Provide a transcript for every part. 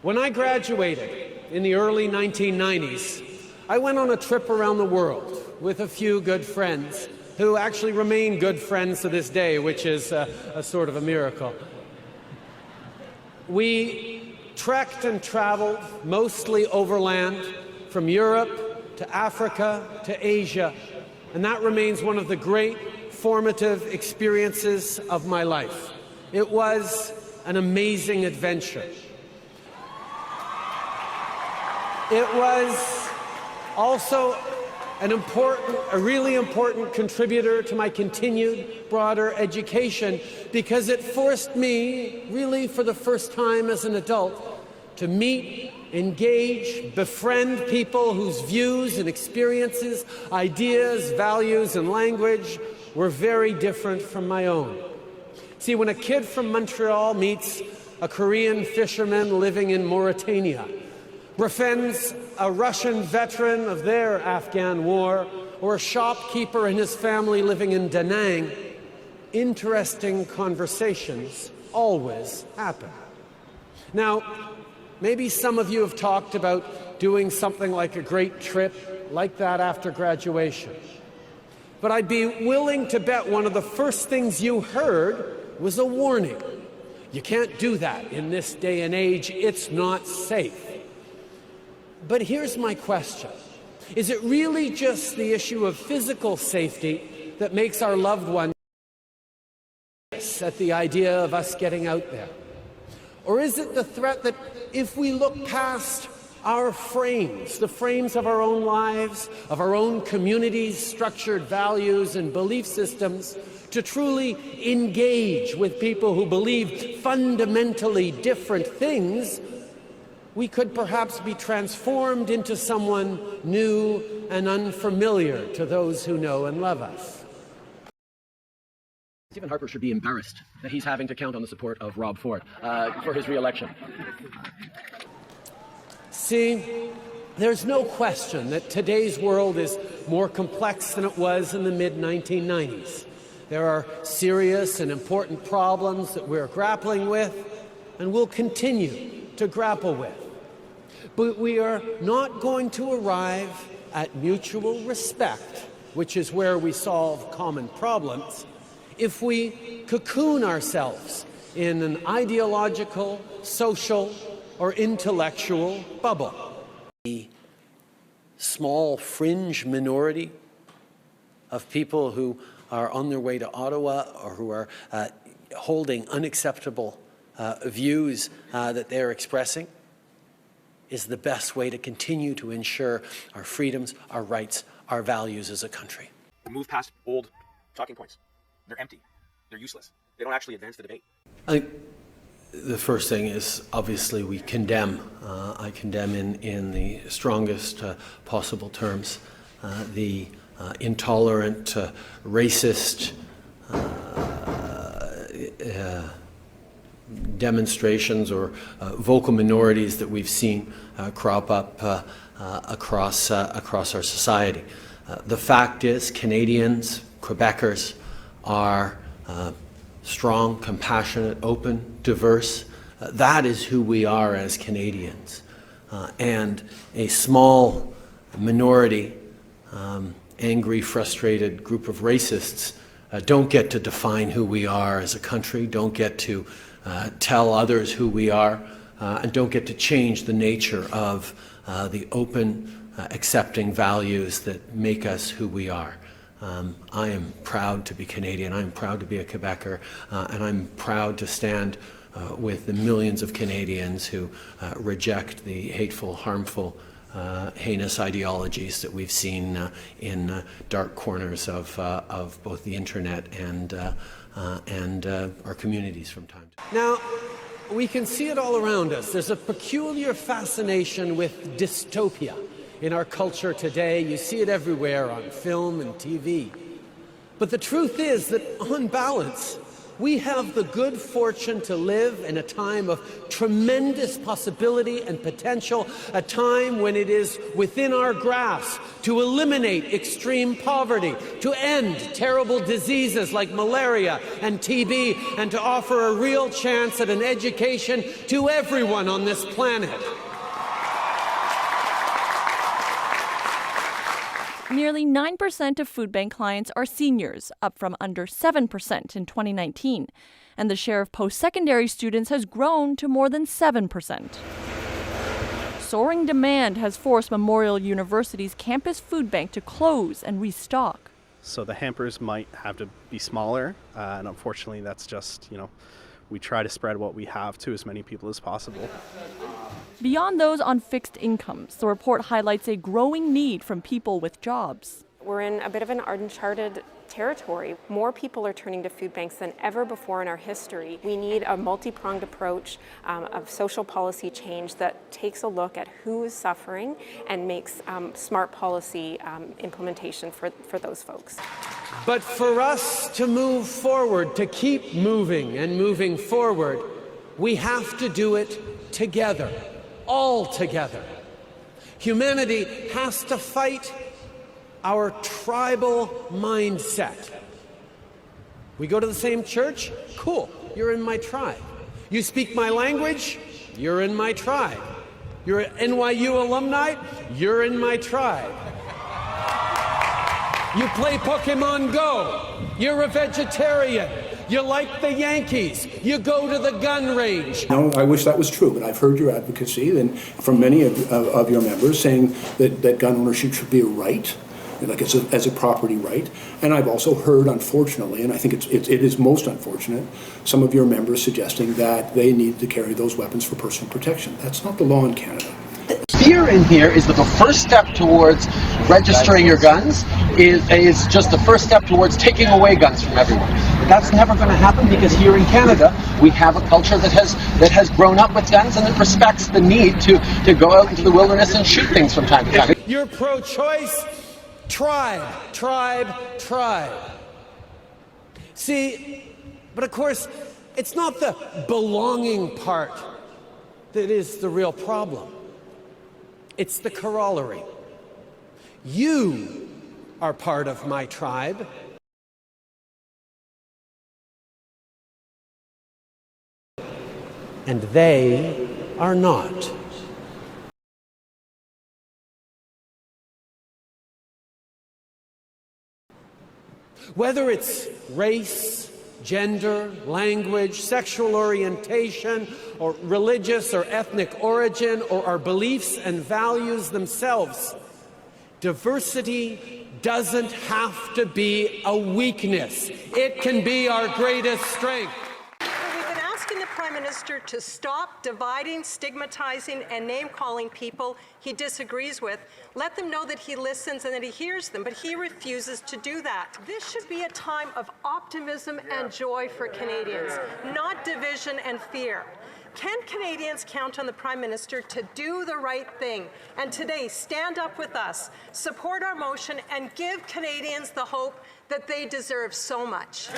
When I graduated in the early 1990s, I went on a trip around the world with a few good friends who actually remain good friends to this day, which is a sort of a miracle. We trekked and traveled, mostly overland, from Europe to Africa to Asia, and that remains one of the great formative experiences of my life. It was an amazing adventure. It was also a really important contributor to my continued broader education, because it forced me, really for the first time as an adult, to meet, engage, befriend people whose views and experiences, ideas, values, and language were very different from my own. See, when a kid from Montreal meets a Korean fisherman living in Mauritania, befriends a Russian veteran of their Afghan war, or a shopkeeper and his family living in Da Nang, interesting conversations always happen. Now, maybe some of you have talked about doing something like a great trip like that after graduation. But I'd be willing to bet one of the first things you heard was a warning. You can't do that in this day and age. It's not safe. But here's my question. Is it really just the issue of physical safety that makes our loved ones at the idea of us getting out there? Or is it the threat that if we look past our frames, the frames of our own lives, of our own communities' structured values and belief systems, to truly engage with people who believe fundamentally different things, we could perhaps be transformed into someone new and unfamiliar to those who know and love us. Stephen Harper should be embarrassed that he's having to count on the support of Rob Ford for his re-election. See, there's no question that today's world is more complex than it was in the mid-1990s. There are serious and important problems that we're grappling with and will continue to grapple with. But we are not going to arrive at mutual respect, which is where we solve common problems, if we cocoon ourselves in an ideological, social, or intellectual bubble. The small fringe minority of people who are on their way to Ottawa or who are holding unacceptable views that they're expressing is the best way to continue to ensure our freedoms, our rights, our values as a country. Move past old talking points. They're empty. They're useless. They don't actually advance the debate. I think the first thing is, obviously, we condemn. I condemn in the strongest possible terms the intolerant, racist demonstrations or vocal minorities that we've seen crop up across our society. The fact is, Canadians, Quebecers are strong, compassionate, open, diverse. That is who we are as Canadians. And a small minority, angry, frustrated group of racists don't get to define who we are as a country, don't get to tell others who we are, and don't get to change the nature of the open, accepting values that make us who we are. I am proud to be Canadian, I am proud to be a Quebecer, and I'm proud to stand with the millions of Canadians who reject the hateful, harmful, heinous ideologies that we've seen in dark corners of both the internet and our communities from time to time. Now, we can see it all around us. There's a peculiar fascination with dystopia in our culture today. You see it everywhere on film and TV. But the truth is that, on balance, We have the good fortune to live in a time of tremendous possibility and potential, a time when it is within our grasp to eliminate extreme poverty, to end terrible diseases like malaria and TB, and to offer a real chance at an education to everyone on this planet. Nearly 9% of food bank clients are seniors, up from under 7% in 2019. And the share of post-secondary students has grown to more than 7%. Soaring demand has forced Memorial University's campus food bank to close and restock. So the hampers might have to be smaller, and unfortunately that's just, we try to spread what we have to as many people as possible. Beyond those on fixed incomes, the report highlights a growing need from people with jobs. We're in a bit of an uncharted territory. More people are turning to food banks than ever before in our history. We need a multi-pronged approach of social policy change that takes a look at who is suffering and makes smart policy implementation for those folks. But for us to move forward, to keep moving and moving forward, we have to do it together, all together. Humanity has to fight our tribal mindset. We go to the same church? Cool, you're in my tribe. You speak my language? You're in my tribe. You're an NYU alumni? You're in my tribe. You play Pokemon Go? You're a vegetarian. You like the Yankees. You go to the gun range. No, I wish that was true, but I've heard your advocacy and from many of your members saying that gun ownership should be a right, like as a property right. And I've also heard, unfortunately, and I think it is most unfortunate, some of your members suggesting that they need to carry those weapons for personal protection. That's not the law in Canada. Fear in here is that the first step towards registering your guns is just the first step towards taking away guns from everyone. But that's never going to happen because here in Canada we have a culture that has grown up with guns and that respects the need to go out into the wilderness and shoot things from time to time. You're pro-choice? Tribe, tribe, tribe. See, but of course, it's not the belonging part that is the real problem. It's the corollary. You are part of my tribe. And they are not. Whether it's race, gender, language, sexual orientation, or religious or ethnic origin, or our beliefs and values themselves, diversity doesn't have to be a weakness. It can be our greatest strength. We've been asking the Prime Minister to stop dividing, stigmatizing, and name-calling people he disagrees with. Let them know that he listens and that he hears them, but he refuses to do that. This should be a time of optimism and joy for Canadians, not division and fear. Can Canadians count on the Prime Minister to do the right thing? And today, stand up with us, support our motion, and give Canadians the hope that they deserve so much.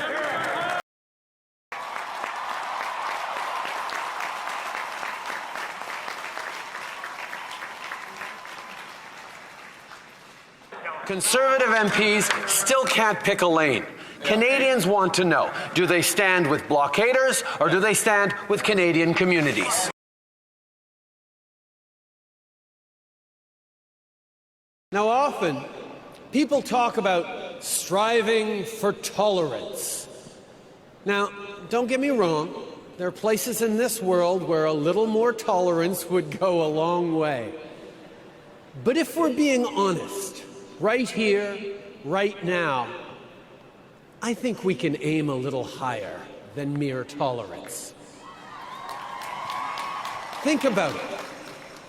Conservative MPs still can't pick a lane. Canadians want to know, do they stand with blockaders or do they stand with Canadian communities? Now often, people talk about striving for tolerance. Now, don't get me wrong, there are places in this world where a little more tolerance would go a long way. But if we're being honest, right here, right now, I think we can aim a little higher than mere tolerance. Think about it.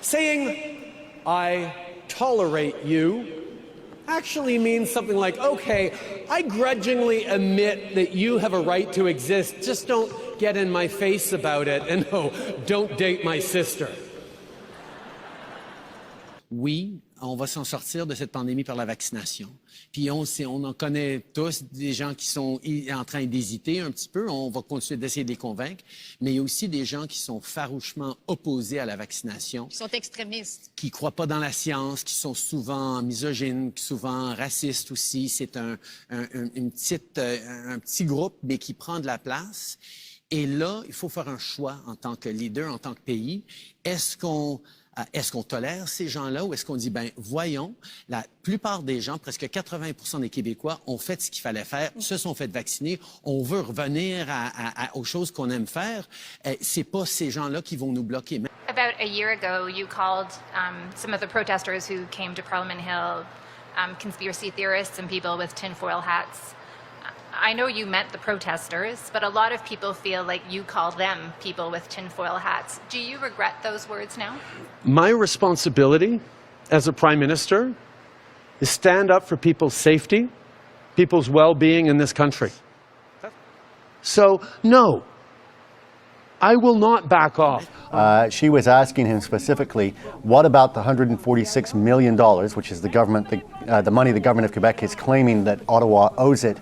Saying, I tolerate you, actually means something like, okay, I grudgingly admit that you have a right to exist, just don't get in my face about it, and no, don't date my sister. We on va s'en sortir de cette pandémie par la vaccination. Puis on en connaît tous des gens qui sont en train d'hésiter un petit peu. On va continuer d'essayer de les convaincre. Mais il y a aussi des gens qui sont farouchement opposés à la vaccination. Qui sont extrémistes. Qui croient pas dans la science, qui sont souvent misogynes, souvent racistes aussi. C'est un petit groupe, mais qui prend de la place. Et là, il faut faire un choix en tant que leader, en tant que pays. Est-ce qu'on tolère ces gens-là ou est-ce qu'on dit, ben voyons, la plupart des gens, presque 80% des Québécois ont fait ce qu'il fallait faire, se sont fait vacciner, on veut revenir aux choses qu'on aime faire. C'est pas ces gens-là qui vont nous bloquer. About a year ago, you called some of the protesters who came to Parliament Hill conspiracy theorists and people with tinfoil hats. I know you meant the protesters, but a lot of people feel like you call them people with tinfoil hats. Do you regret those words now? My responsibility as a Prime Minister is stand up for people's safety, people's well-being in this country. So, no, I will not back off. She was asking him specifically, what about the $146 million, which is the money the government of Quebec is claiming that Ottawa owes it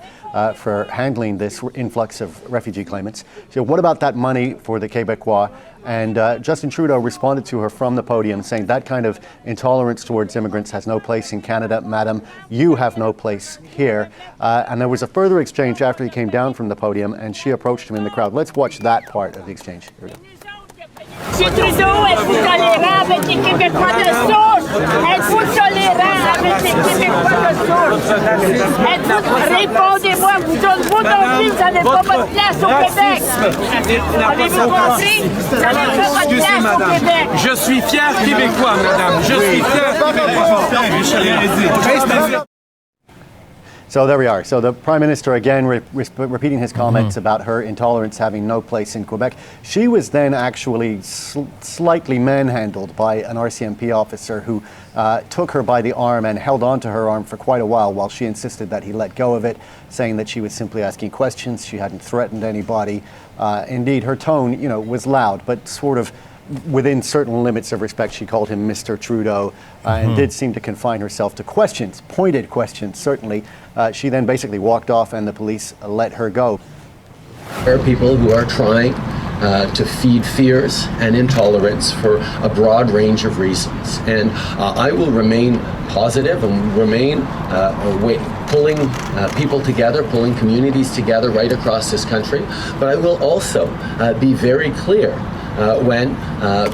for handling this influx of refugee claimants. So what about that money for the Québécois? And Justin Trudeau responded to her from the podium saying that kind of intolerance towards immigrants has no place in Canada. Madam, you have no place here. And there was a further exchange after he came down from the podium and she approached him in the crowd. Let's watch that part of the exchange. Here we go. Monsieur Trudeau, êtes-vous tolérant avec les Québécois de souche? Êtes-vous tolérant avec les Québécois de souche? Répondez-moi, vous non plus, vous n'avez pas votre place au Québec. Avez-vous compris? Vous n'avez pas votre place au Québec. Je suis fier Québécois, madame. Je suis fier Québécois. So there we are. So the Prime Minister again repeating his comments about her intolerance having no place in Quebec. She was then actually slightly manhandled by an RCMP officer who took her by the arm and held onto her arm for quite a while she insisted that he let go of it, saying that she was simply asking questions. She hadn't threatened anybody. Indeed, her tone, was loud, but sort of within certain limits of respect. She called him Mr. Trudeau and did seem to confine herself to questions, pointed questions, certainly. She then basically walked off and the police let her go. There are people who are trying to feed fears and intolerance for a broad range of reasons. And I will remain positive and remain pulling people together, pulling communities together right across this country. But I will also be very clear when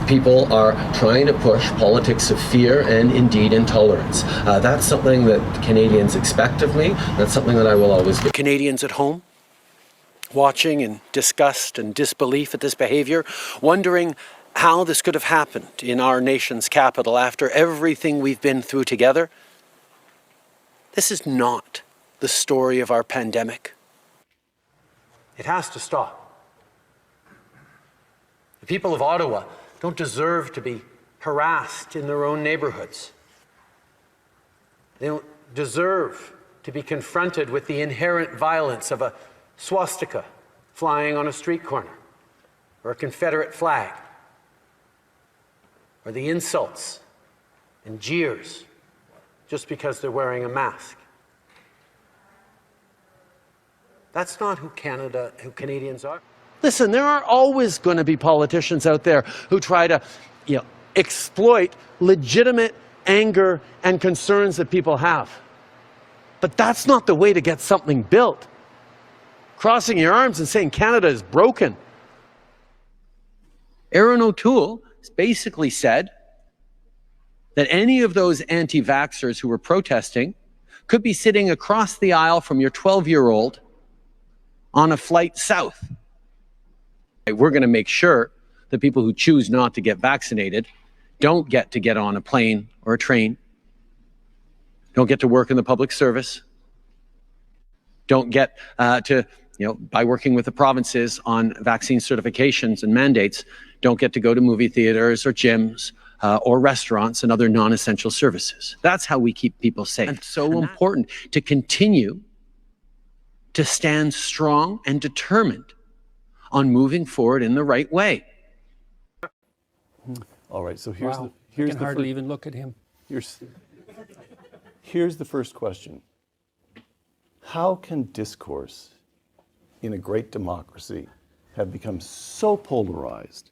people are trying to push politics of fear and indeed intolerance. That's something that Canadians expect of me. That's something that I will always do. Canadians at home, watching in disgust and disbelief at this behavior, wondering how this could have happened in our nation's capital after everything we've been through together. This is not the story of our pandemic. It has to stop. The people of Ottawa don't deserve to be harassed in their own neighborhoods. They don't deserve to be confronted with the inherent violence of a swastika flying on a street corner, or a Confederate flag, or the insults and jeers just because they're wearing a mask. That's not who Canadians are. Listen, there are always going to be politicians out there who try to, exploit legitimate anger and concerns that people have. But that's not the way to get something built. Crossing your arms and saying Canada is broken. Erin O'Toole basically said that any of those anti-vaxxers who were protesting could be sitting across the aisle from your 12-year-old on a flight south. We're going to make sure that people who choose not to get vaccinated don't get to get on a plane or a train, don't get to work in the public service, don't get by working with the provinces on vaccine certifications and mandates, don't get to go to movie theaters or gyms or restaurants and other non-essential services. That's how we keep people safe. It's so important to continue to stand strong and determined on moving forward in the right way. All right, so I can hardly even look at him. Here's the first question. How can discourse in a great democracy have become so polarized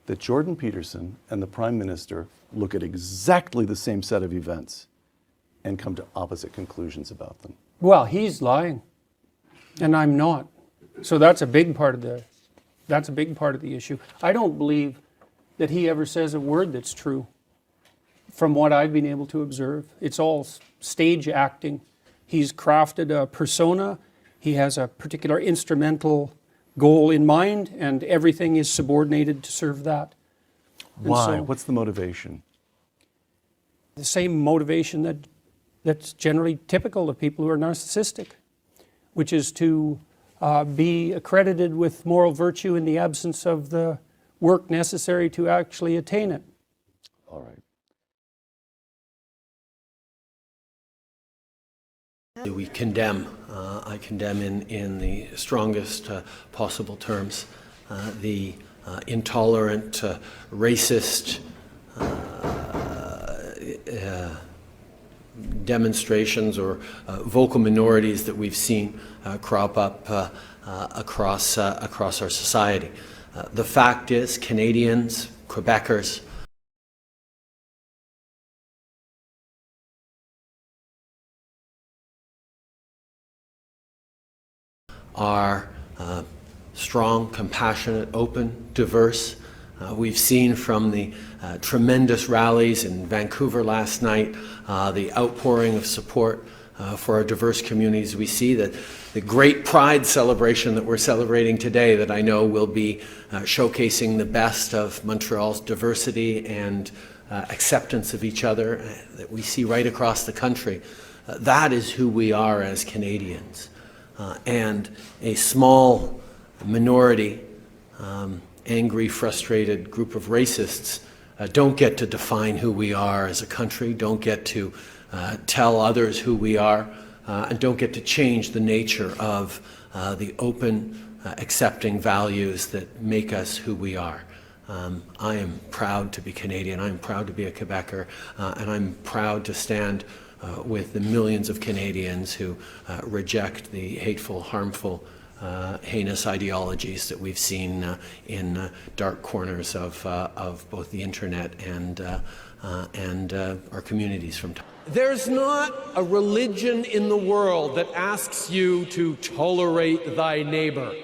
that Jordan Peterson and the Prime Minister look at exactly the same set of events and come to opposite conclusions about them? Well, he's lying, and I'm not. So that's a big part of the issue. I don't believe that he ever says a word that's true. From what I've been able to observe, it's all stage acting. He's crafted a persona. He has a particular instrumental goal in mind, and everything is subordinated to serve that. Why? So, what's the motivation? The same motivation that's generally typical of people who are narcissistic, which is to be accredited with moral virtue in the absence of the work necessary to actually attain it. All right. We condemn, I condemn in the strongest possible terms, the intolerant, racist demonstrations or vocal minorities that we've seen crop up across our society. The fact is, Canadians, Quebecers, are strong, compassionate, open, diverse. We've seen from the tremendous rallies in Vancouver last night, the outpouring of support for our diverse communities. We see that the great Pride celebration that we're celebrating today, that I know will be showcasing the best of Montreal's diversity and acceptance of each other, that we see right across the country. That is who we are as Canadians. And a small minority, angry, frustrated group of racists don't get to define who we are as a country, don't get to tell others who we are, and don't get to change the nature of the open, accepting values that make us who we are. I am proud to be Canadian, I'm proud to be a Quebecer, and I'm proud to stand with the millions of Canadians who reject the hateful, harmful, heinous ideologies that we've seen in dark corners of both the internet and our communities from time. There's not a religion in the world that asks you to tolerate thy neighbor.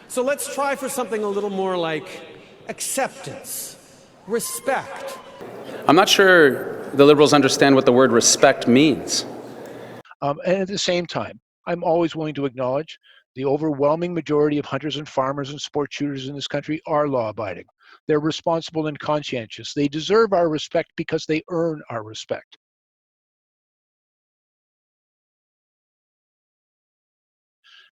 So let's try for something a little more like acceptance, respect. I'm not sure the Liberals understand what the word respect means. And at the same time, I'm always willing to acknowledge the overwhelming majority of hunters and farmers and sport shooters in this country are law-abiding. They're responsible and conscientious. They deserve our respect because they earn our respect.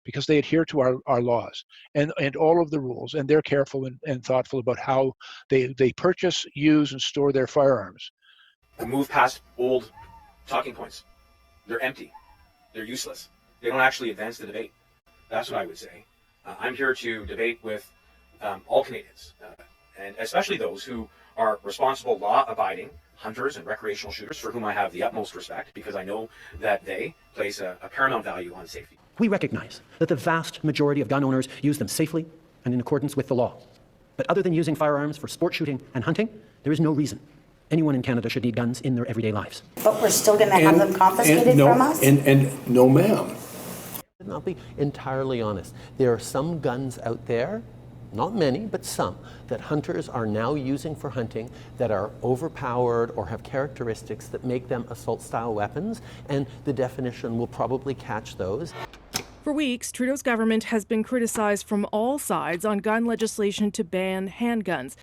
Because they adhere to our laws and all of the rules, and they're careful and thoughtful about how they purchase, use, and store their firearms. Move past old talking points. They're empty. They're useless. They don't actually advance the debate. That's what I would say. I'm here to debate with all Canadians, and especially those who are responsible, law-abiding hunters and recreational shooters, for whom I have the utmost respect, because I know that they place a paramount value on safety. We recognize that the vast majority of gun owners use them safely and in accordance with the law. But other than using firearms for sport shooting and hunting, there is no reason anyone in Canada should need guns in their everyday lives. But we're still going to have them confiscated from us? And no, ma'am. I'll be entirely honest. There are some guns out there, not many, but some, that hunters are now using for hunting that are overpowered or have characteristics that make them assault-style weapons, and the definition will probably catch those. For weeks, Trudeau's government has been criticized from all sides on gun legislation to ban handguns,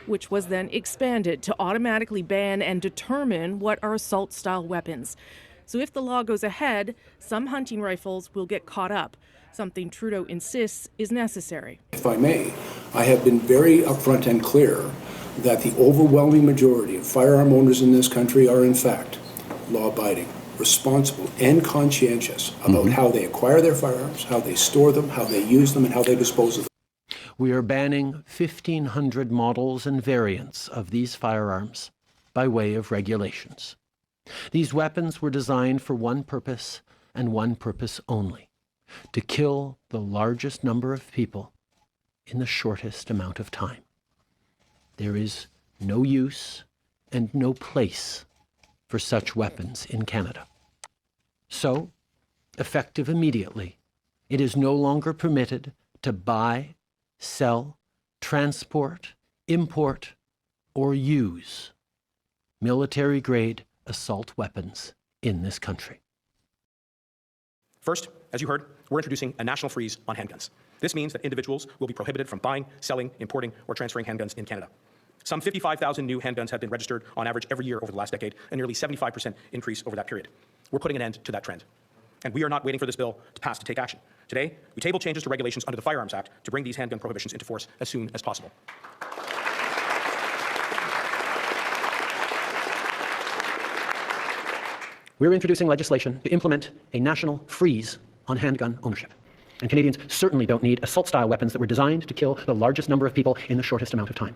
which was then expanded to automatically ban and determine what are assault-style weapons. So if the law goes ahead, some hunting rifles will get caught up, something Trudeau insists is necessary. If I may, I have been very upfront and clear that the overwhelming majority of firearm owners in this country are in fact law-abiding, responsible, and conscientious about how they acquire their firearms, how they store them, how they use them, and how they dispose of them. We are banning 1,500 models and variants of these firearms by way of regulations. These weapons were designed for one purpose and one purpose only: to kill the largest number of people in the shortest amount of time. There is no use and no place for such weapons in Canada. So, effective immediately, it is no longer permitted to buy, sell, transport, import, or use military-grade assault weapons in this country. First, as you heard, we're introducing a national freeze on handguns. This means that individuals will be prohibited from buying, selling, importing, or transferring handguns in Canada. Some 55,000 new handguns have been registered on average every year over the last decade, a nearly 75% increase over that period. We're putting an end to that trend. And we are not waiting for this bill to pass to take action. Today, we table changes to regulations under the Firearms Act to bring these handgun prohibitions into force as soon as possible. We're introducing legislation to implement a national freeze on handgun ownership. And Canadians certainly don't need assault-style weapons that were designed to kill the largest number of people in the shortest amount of time.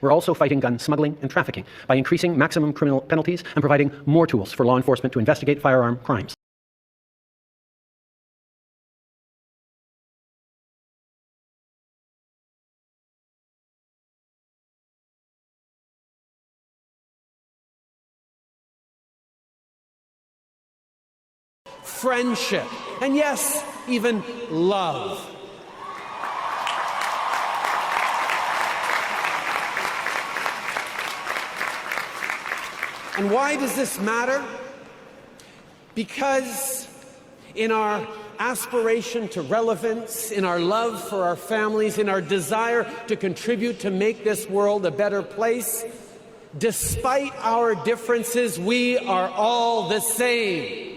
We're also fighting gun smuggling and trafficking by increasing maximum criminal penalties and providing more tools for law enforcement to investigate firearm crimes. Friendship, and yes, even love. And why does this matter? Because in our aspiration to relevance, in our love for our families, in our desire to contribute to make this world a better place, despite our differences, we are all the same.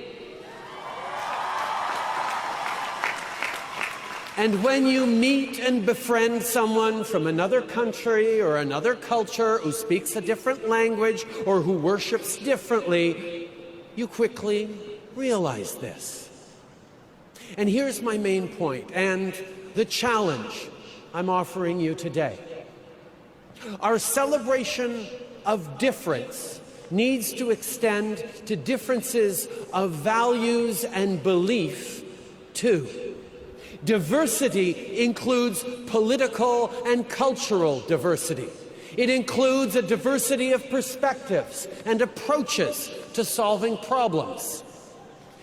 And when you meet and befriend someone from another country or another culture who speaks a different language or who worships differently, you quickly realize this. And here's my main point and the challenge I'm offering you today. Our celebration of difference needs to extend to differences of values and belief too. Diversity includes political and cultural diversity. It includes a diversity of perspectives and approaches to solving problems.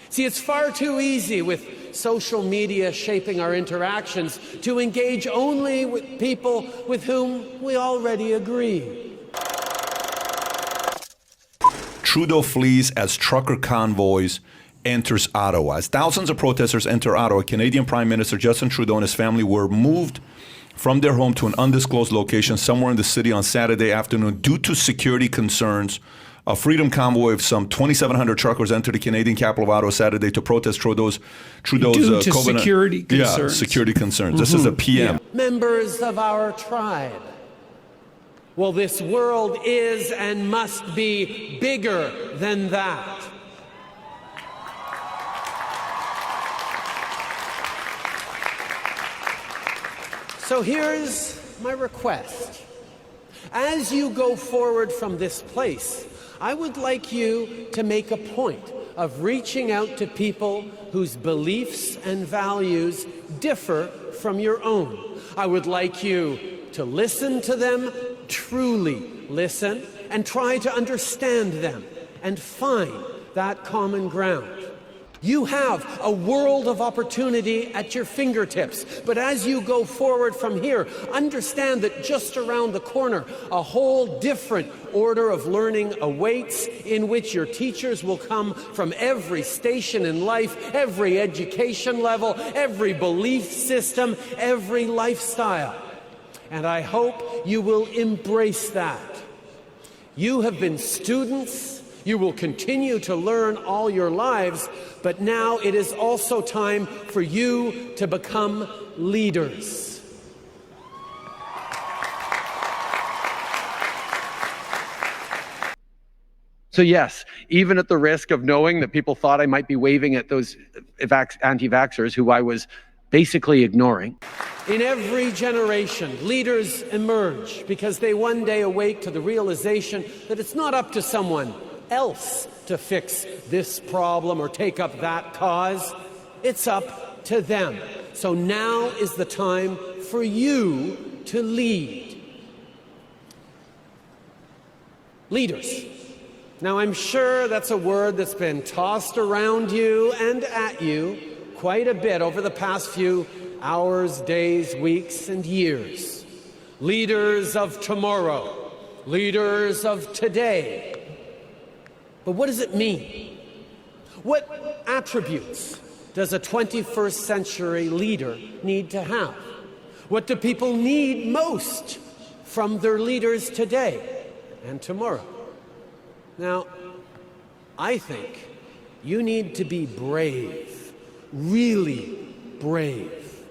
See, it's far too easy with social media shaping our interactions to engage only with people with whom we already agree. Trudeau flees as trucker convoys enters Ottawa. As thousands of protesters enter Ottawa, Canadian Prime Minister Justin Trudeau and his family were moved from their home to an undisclosed location somewhere in the city on Saturday afternoon due to security concerns. A freedom convoy of some 2,700 truckers entered the Canadian capital of Ottawa Saturday to protest Trudeau's due to security concerns. Yeah, security concerns. This is a PM. Yeah. Members of our tribe. Well, this world is and must be bigger than that. So here's my request. As you go forward from this place, I would like you to make a point of reaching out to people whose beliefs and values differ from your own. I would like you to listen to them, truly listen, and try to understand them and find that common ground. You have a world of opportunity at your fingertips, but as you go forward from here, understand that just around the corner, a whole different order of learning awaits, in which your teachers will come from every station in life, every education level, every belief system, every lifestyle. And I hope you will embrace that. You have been students. You will continue to learn all your lives, but now it is also time for you to become leaders. So yes, even at the risk of knowing that people thought I might be waving at those anti-vaxxers who I was basically ignoring. In every generation, leaders emerge because they one day awake to the realization that it's not up to someone else to fix this problem or take up that cause. It's up to them. So now is the time for you to lead. Leaders. Now, I'm sure that's a word that's been tossed around you and at you quite a bit over the past few hours, days, weeks, and years. Leaders of tomorrow, leaders of today. But what does it mean? What attributes does a 21st century leader need to have? What do people need most from their leaders today and tomorrow? Now, I think you need to be brave, really brave.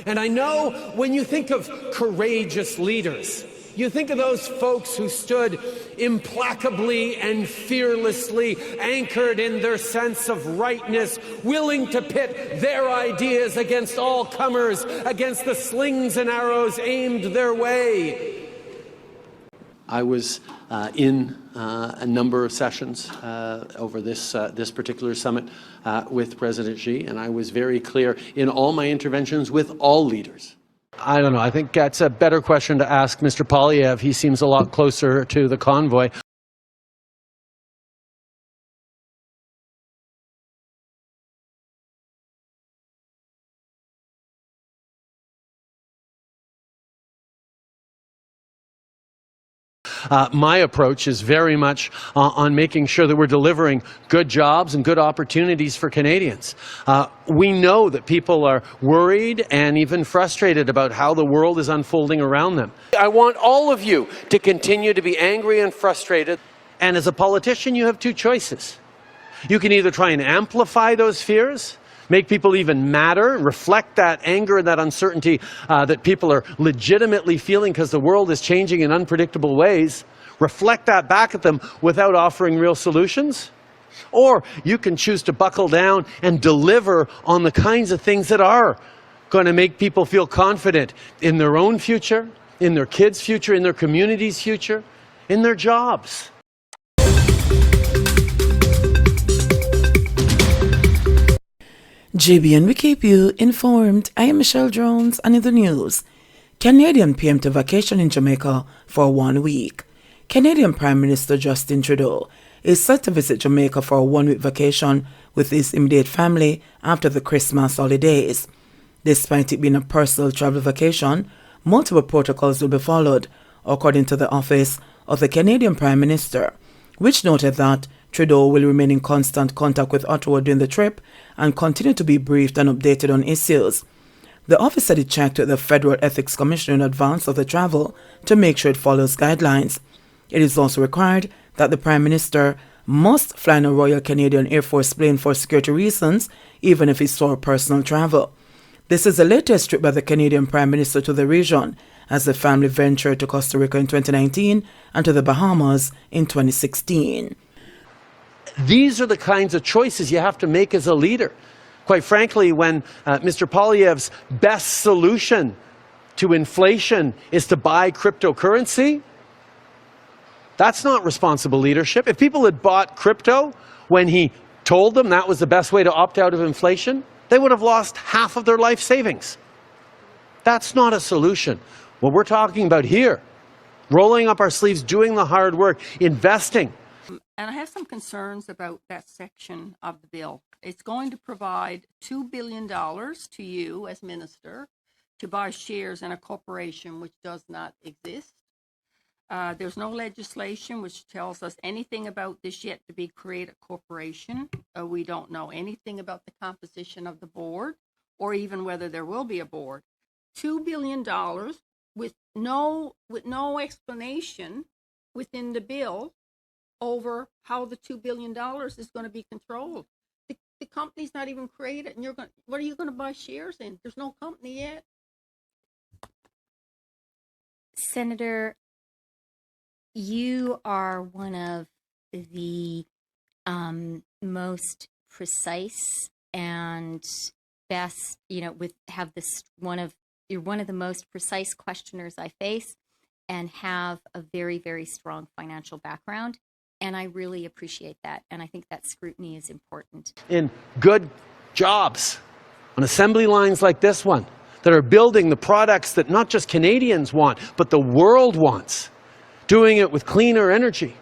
And I know when you think of courageous leaders, you think of those folks who stood implacably and fearlessly anchored in their sense of rightness, willing to pit their ideas against all comers, against the slings and arrows aimed their way. I was in a number of sessions over this particular summit with President Xi, and I was very clear in all my interventions with all leaders. I don't know. I think that's a better question to ask Mr. Polyev. He seems a lot closer to the convoy. My approach is very much on making sure that we're delivering good jobs and good opportunities for Canadians. We know that people are worried and even frustrated about how the world is unfolding around them. I want all of you to continue to be angry and frustrated. And as a politician, you have two choices. You can either try and amplify those fears, make people even madder, reflect that anger and that uncertainty that people are legitimately feeling because the world is changing in unpredictable ways, reflect that back at them without offering real solutions. Or you can choose to buckle down and deliver on the kinds of things that are going to make people feel confident in their own future, in their kids' future, in their community's future, in their jobs. JBN, we keep you informed. I am Michelle Jones, and in the news, Canadian PM to vacation in Jamaica for 1 week. Canadian Prime Minister Justin Trudeau is set to visit Jamaica for a 1-week vacation with his immediate family after the Christmas holidays. Despite it being a personal travel vacation, multiple protocols will be followed, according to the Office of the Canadian Prime Minister, which noted that Trudeau will remain in constant contact with Ottawa during the trip and continue to be briefed and updated on issues. The office said it checked with the Federal Ethics Commission in advance of the travel to make sure it follows guidelines. It is also required that the Prime Minister must fly in a Royal Canadian Air Force plane for security reasons, even if it's for personal travel. This is the latest trip by the Canadian Prime Minister to the region, as the family ventured to Costa Rica in 2019 and to the Bahamas in 2016. These are the kinds of choices you have to make as a leader. Quite frankly, when Mr. Polyev's best solution to inflation is to buy cryptocurrency, that's not responsible leadership. If people had bought crypto when he told them that was the best way to opt out of inflation, they would have lost half of their life savings. That's not a solution. What we're talking about here, rolling up our sleeves, doing the hard work, investing. And I have some concerns about that section of the bill. It's going to provide $2 billion to you as minister to buy shares in a corporation which does not exist. There's no legislation which tells us anything about this yet to be created corporation. We don't know anything about the composition of the board or even whether there will be a board. $2 billion with no explanation within the bill over how the $2 billion is going to be controlled. The company's not even created, and what are you going to buy shares in? There's no company yet. Senator, you are one of the most precise and best, you're one of the most precise questioners I face, and have a very, very strong financial background. And I really appreciate that. And I think that scrutiny is important. In good jobs on assembly lines like this one that are building the products that not just Canadians want, but the world wants. Doing it with cleaner energy,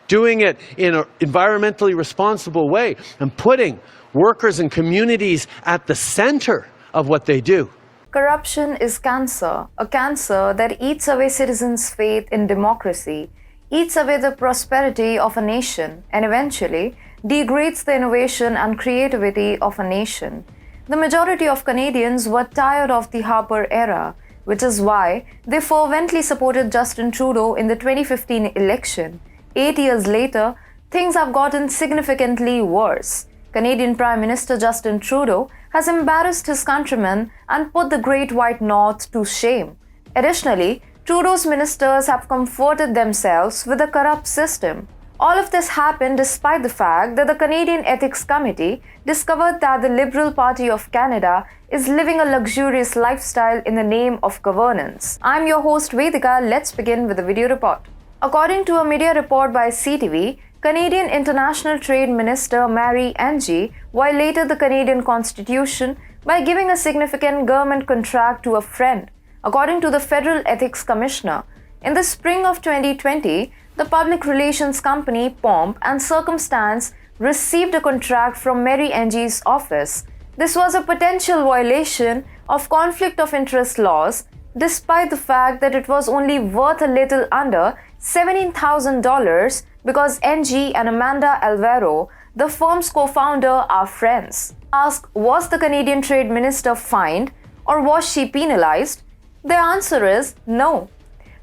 doing it in an environmentally responsible way, and putting workers and communities at the center of what they do. Corruption is cancer, a cancer that eats away citizens' faith in democracy, eats away the prosperity of a nation, and eventually degrades the innovation and creativity of a nation. The majority of Canadians were tired of the Harper era, which is why they fervently supported Justin Trudeau in the 2015 election. 8 years later, things have gotten significantly worse. Canadian Prime Minister Justin Trudeau has embarrassed his countrymen and put the Great White North to shame. Additionally, Trudeau's ministers have comforted themselves with a corrupt system. All of this happened despite the fact that the Canadian Ethics Committee discovered that the Liberal Party of Canada is living a luxurious lifestyle in the name of governance. I'm your host Vedika. Let's begin with the video report. According to a media report by CTV, Canadian International Trade Minister Mary Ng violated the Canadian Constitution by giving a significant government contract to a friend. According to the Federal Ethics Commissioner, in the spring of 2020, the public relations company Pomp and Circumstance received a contract from Mary Ng's office. This was a potential violation of conflict of interest laws, despite the fact that it was only worth a little under $17,000 because NG and Amanda Alvaro, the firm's co-founder, are friends. Asked, was the Canadian Trade Minister fined or was she penalized? The answer is no.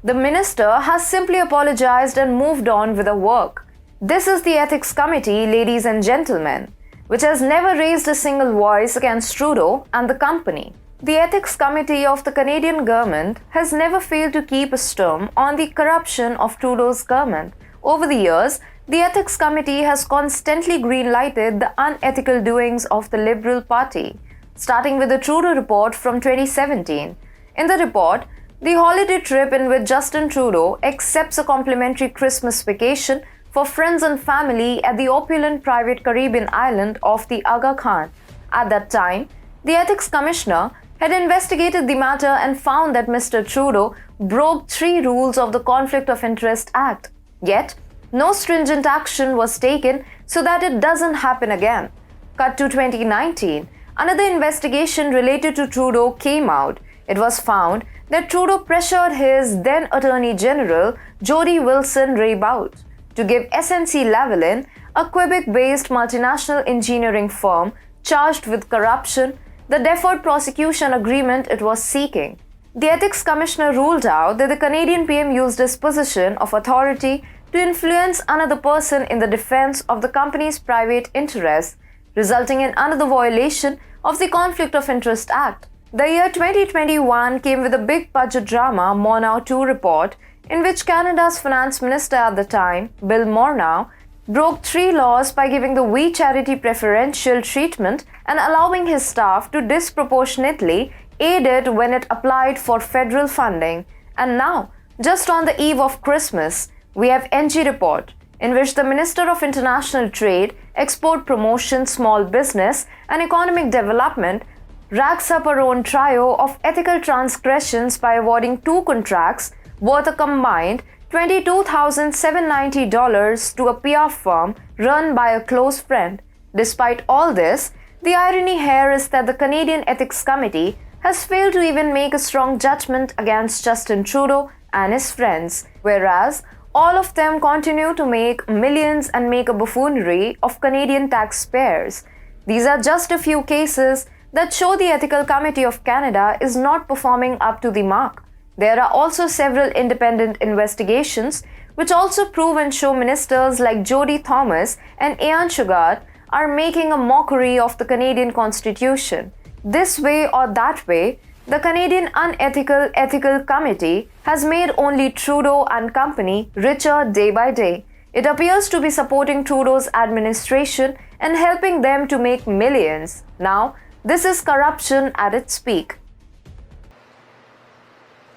The minister has simply apologized and moved on with her work. This is the Ethics Committee, ladies and gentlemen, which has never raised a single voice against Trudeau and the company. The Ethics Committee of the Canadian government has never failed to keep a stum on the corruption of Trudeau's government. Over the years, the Ethics Committee has constantly green-lighted the unethical doings of the Liberal Party, starting with the Trudeau Report from 2017. In the report, the holiday trip in which Justin Trudeau accepts a complimentary Christmas vacation for friends and family at the opulent private Caribbean island of the Aga Khan. At that time, the Ethics Commissioner had investigated the matter and found that Mr. Trudeau broke 3 rules of the Conflict of Interest Act. Yet, no stringent action was taken so that it doesn't happen again. Cut to 2019, another investigation related to Trudeau came out. It was found that Trudeau pressured his then Attorney General, Jody Wilson-Raybould, to give SNC-Lavalin, a Quebec-based multinational engineering firm charged with corruption, the deferred prosecution agreement it was seeking. The Ethics Commissioner ruled out that the Canadian PM used his position of authority to influence another person in the defense of the company's private interests, resulting in another violation of the Conflict of Interest Act. The year 2021 came with a big budget drama, Morneau 2 report, in which Canada's finance minister at the time, Bill Morneau, broke 3 laws by giving the We Charity preferential treatment and allowing his staff to disproportionately aid it when it applied for federal funding. And now, just on the eve of Christmas, we have NG report, in which the Minister of International Trade, Export Promotion, Small Business and Economic Development racks up her own trio of ethical transgressions by awarding 2 contracts worth a combined $22,790 to a PR firm run by a close friend. Despite all this, the irony here is that the Canadian Ethics Committee has failed to even make a strong judgment against Justin Trudeau and his friends, whereas all of them continue to make millions and make a buffoonery of Canadian taxpayers. These are just a few cases that show the Ethical Committee of Canada is not performing up to the mark. There are also several independent investigations which also prove and show ministers like Jody Thomas and Ian Sugar are making a mockery of the Canadian Constitution. This way or that way, the Canadian Unethical Ethical Committee has made only Trudeau and company richer day by day. It appears to be supporting Trudeau's administration and helping them to make millions. Now, This is corruption at its peak.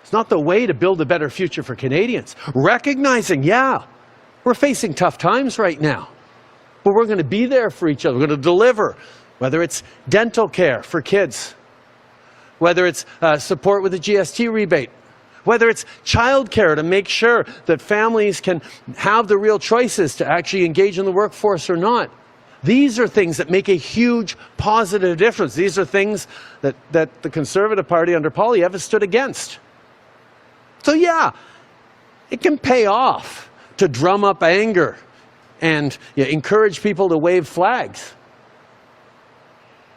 It's not the way to build a better future for Canadians. Recognizing, yeah, we're facing tough times right now, but we're going to be there for each other. We're going to deliver, whether it's dental care for kids, whether it's support with the GST rebate, whether it's childcare to make sure that families can have the real choices to actually engage in the workforce or not. These are things that make a huge positive difference. These are things that the Conservative Party under Poilievre has stood against. So yeah, it can pay off to drum up anger and encourage people to wave flags.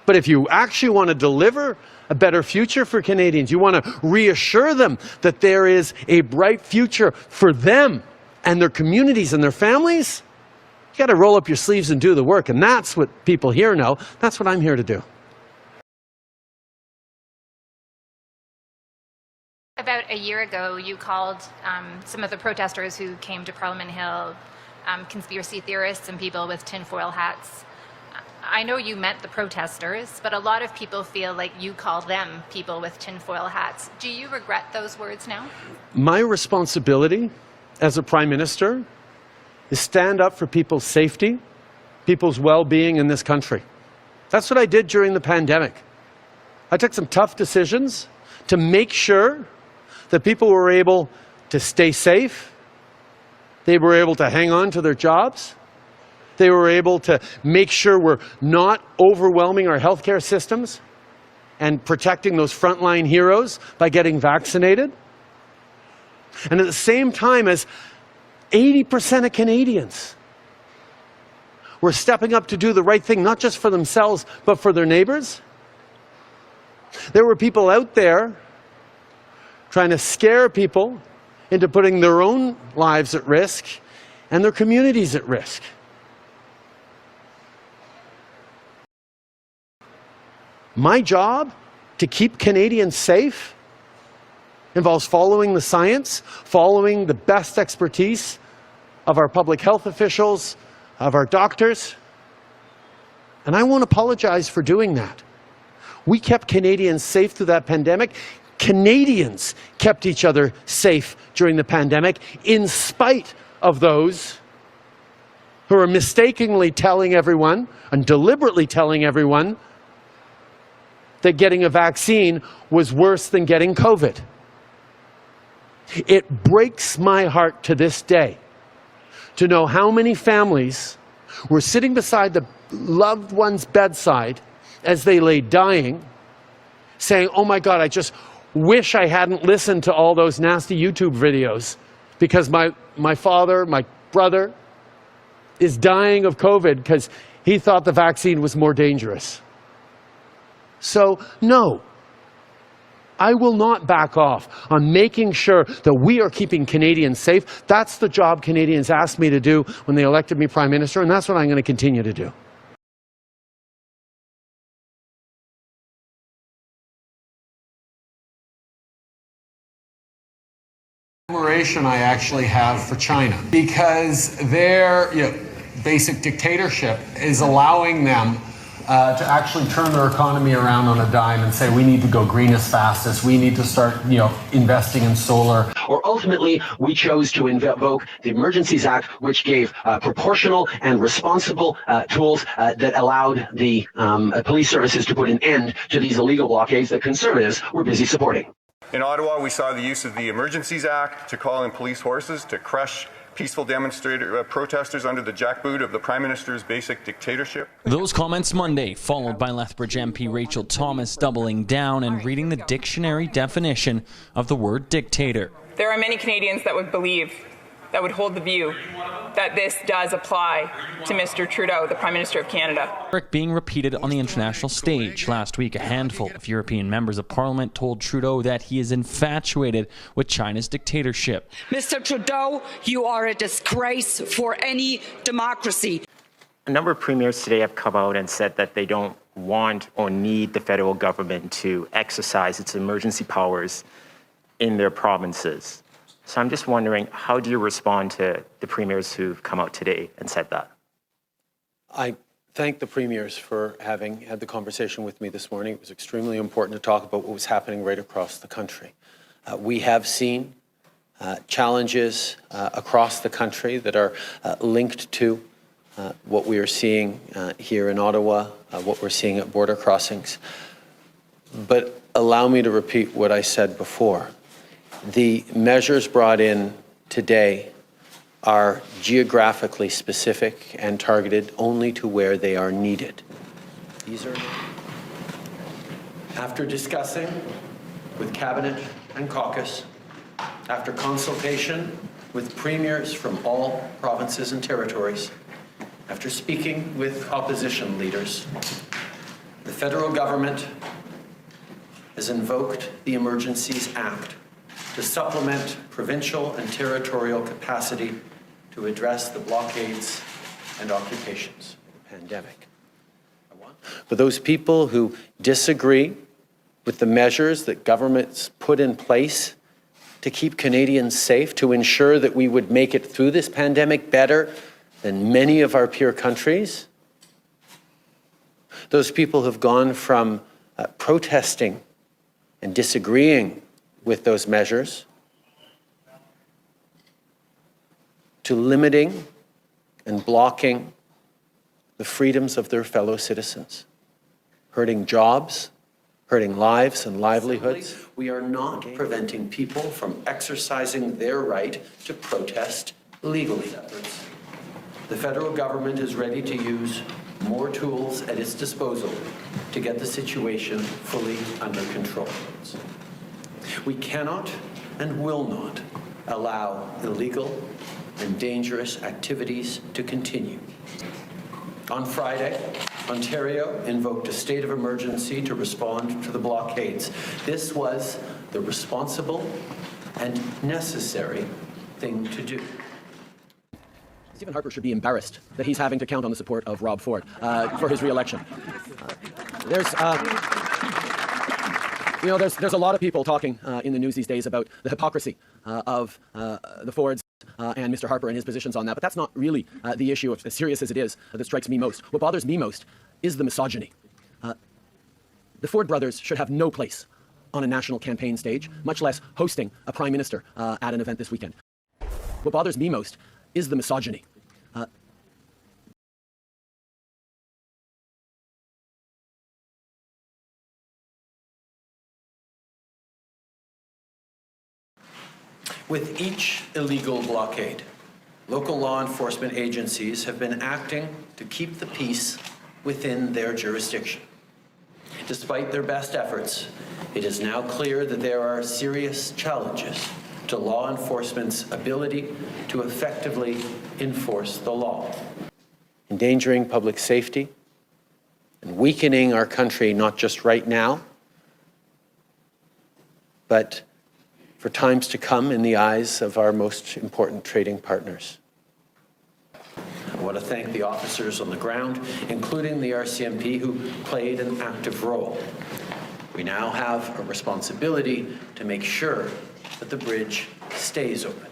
But if you actually want to deliver a better future for Canadians, you want to reassure them that there is a bright future for them and their communities and their families, you got to roll up your sleeves and do the work. And that's what people here know. That's what I'm here to do. About a year ago, you called some of the protesters who came to Parliament Hill conspiracy theorists and people with tinfoil hats. I know you meant the protesters, but a lot of people feel like you call them people with tinfoil hats. Do you regret those words now? My responsibility as a Prime Minister is stand up for people's safety, people's well-being in this country. That's what I did during the pandemic. I took some tough decisions to make sure that people were able to stay safe, they were able to hang on to their jobs, they were able to make sure we're not overwhelming our healthcare systems and protecting those frontline heroes by getting vaccinated. And at the same time as 80% of Canadians were stepping up to do the right thing, not just for themselves, but for their neighbors, there were people out there trying to scare people into putting their own lives at risk and their communities at risk. My job to keep Canadians safe involves following the science, following the best expertise of our public health officials, of our doctors. And I won't apologize for doing that. We kept Canadians safe through that pandemic. Canadians kept each other safe during the pandemic in spite of those who are mistakenly telling everyone and deliberately telling everyone that getting a vaccine was worse than getting COVID. It breaks my heart to this day to know how many families were sitting beside the loved one's bedside as they lay dying, saying, oh my God, I just wish I hadn't listened to all those nasty YouTube videos because my father, my brother, is dying of COVID because he thought the vaccine was more dangerous. So, no, I will not back off on making sure that we are keeping Canadians safe. That's the job Canadians asked me to do when they elected me Prime Minister, and that's what I'm going to continue to do. Admiration I actually have for China because their basic dictatorship is allowing them to actually turn their economy around on a dime and say we need to go green as fast as we need to start investing in solar. Or ultimately, we chose to invoke the Emergencies Act, which gave proportional and responsible tools that allowed the police services to put an end to these illegal blockades that Conservatives were busy supporting. In Ottawa, we saw the use of the Emergencies Act to call in police horses to crush peaceful protesters under the jackboot of the Prime Minister's basic dictatorship. Those comments Monday, followed by Lethbridge MP Rachel Thomas doubling down and reading the dictionary definition of the word dictator. There are many Canadians that would hold the view that this does apply to Mr Trudeau, the Prime Minister of Canada. Being repeated on the international stage. Last week, a handful of European members of Parliament told Trudeau that he is infatuated with China's dictatorship. Mr Trudeau, you are a disgrace for any democracy. A number of premiers today have come out and said that they don't want or need the federal government to exercise its emergency powers in their provinces. So I'm just wondering, how do you respond to the premiers who've come out today and said that? I thank the premiers for having had the conversation with me this morning. It was extremely important to talk about what was happening right across the country. We have seen challenges across the country that are linked to what we are seeing here in Ottawa, what we're seeing at border crossings. But allow me to repeat what I said before. The measures brought in today are geographically specific and targeted only to where they are needed. These are, after discussing with Cabinet and caucus, after consultation with premiers from all provinces and territories, after speaking with opposition leaders, the federal government has invoked the Emergencies Act to supplement provincial and territorial capacity to address the blockades and occupations of the pandemic. For those people who disagree with the measures that governments put in place to keep Canadians safe, to ensure that we would make it through this pandemic better than many of our peer countries, those people have gone from protesting and disagreeing with those measures to limiting and blocking the freedoms of their fellow citizens, hurting jobs, hurting lives and livelihoods. We are not preventing people from exercising their right to protest legally. The federal government is ready to use more tools at its disposal to get the situation fully under control. We cannot and will not allow illegal and dangerous activities to continue. On Friday, Ontario invoked a state of emergency to respond to the blockades. This was the responsible and necessary thing to do. Stephen Harper should be embarrassed that he's having to count on the support of Rob Ford for his re-election. There's a lot of people talking in the news these days about the hypocrisy of the Fords and Mr. Harper and his positions on that, but that's not really the issue, as serious as it is, that strikes me most. What bothers me most is the misogyny. The Ford brothers should have no place on a national campaign stage, much less hosting a prime minister at an event this weekend. What bothers me most is the misogyny. With each illegal blockade, local law enforcement agencies have been acting to keep the peace within their jurisdiction. Despite their best efforts, it is now clear that there are serious challenges to law enforcement's ability to effectively enforce the law, endangering public safety and weakening our country not just right now, but for times to come in the eyes of our most important trading partners. I want to thank the officers on the ground, including the RCMP, who played an active role. We now have a responsibility to make sure that the bridge stays open.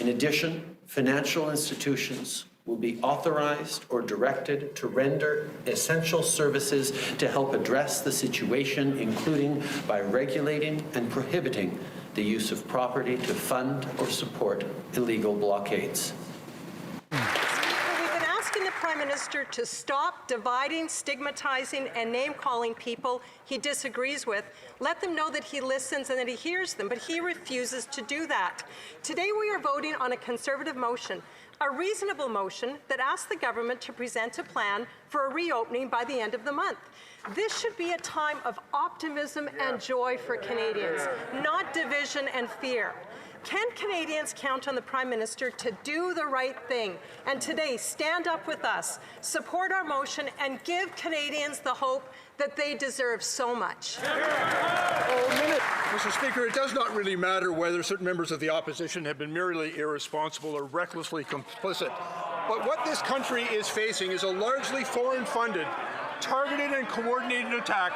In addition, financial institutions will be authorized or directed to render essential services to help address the situation, including by regulating and prohibiting the use of property to fund or support illegal blockades. We've been asking the Prime Minister to stop dividing, stigmatizing, and name-calling people he disagrees with. Let them know that he listens and that he hears them, but he refuses to do that. Today we are voting on a Conservative motion, a reasonable motion that asks the government to present a plan for a reopening by the end of the month. This should be a time of optimism and joy for Canadians, not division and fear. Can Canadians count on the Prime Minister to do the right thing and today stand up with us, support our motion, and give Canadians the hope that they deserve so much? Mr. Speaker, it does not really matter whether certain members of the opposition have been merely irresponsible or recklessly complicit. But what this country is facing is a largely foreign-funded, targeted and coordinated attack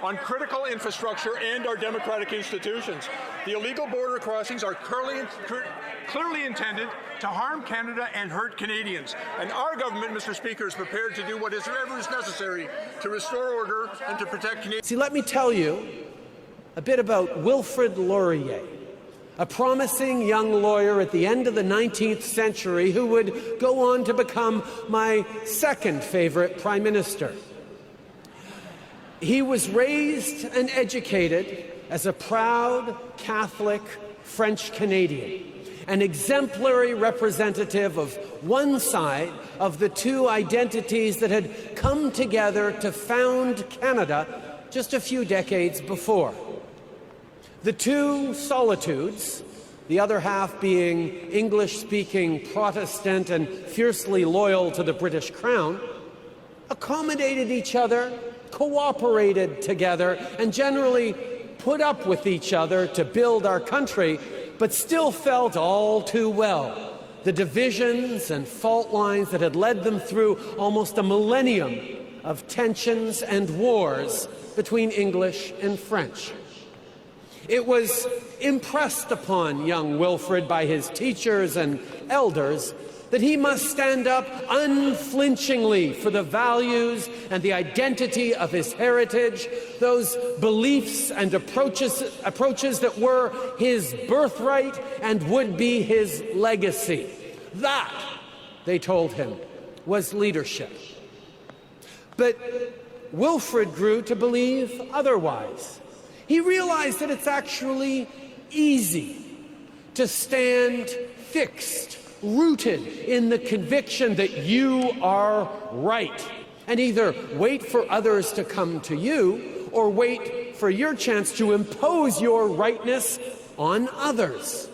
on critical infrastructure and our democratic institutions. The illegal border crossings are clearly intended to harm Canada and hurt Canadians. And our government, Mr. Speaker, is prepared to do whatever is necessary to restore order and to protect Canadians. See, let me tell you a bit about Wilfrid Laurier, a promising young lawyer at the end of the 19th century who would go on to become my second favorite prime minister. He was raised and educated as a proud Catholic French Canadian, an exemplary representative of one side of the two identities that had come together to found Canada just a few decades before. The two solitudes, the other half being English-speaking Protestant and fiercely loyal to the British Crown, accommodated each other, cooperated together, and generally put up with each other to build our country, but still felt all too well the divisions and fault lines that had led them through almost a millennium of tensions and wars between English and French. It was impressed upon young Wilfrid by his teachers and elders that he must stand up unflinchingly for the values and the identity of his heritage, those beliefs and approaches that were his birthright and would be his legacy. That, they told him, was leadership. But Wilfrid grew to believe otherwise. He realized that it's actually easy to stand fixed, rooted in the conviction that you are right, and either wait for others to come to you or wait for your chance to impose your rightness on others.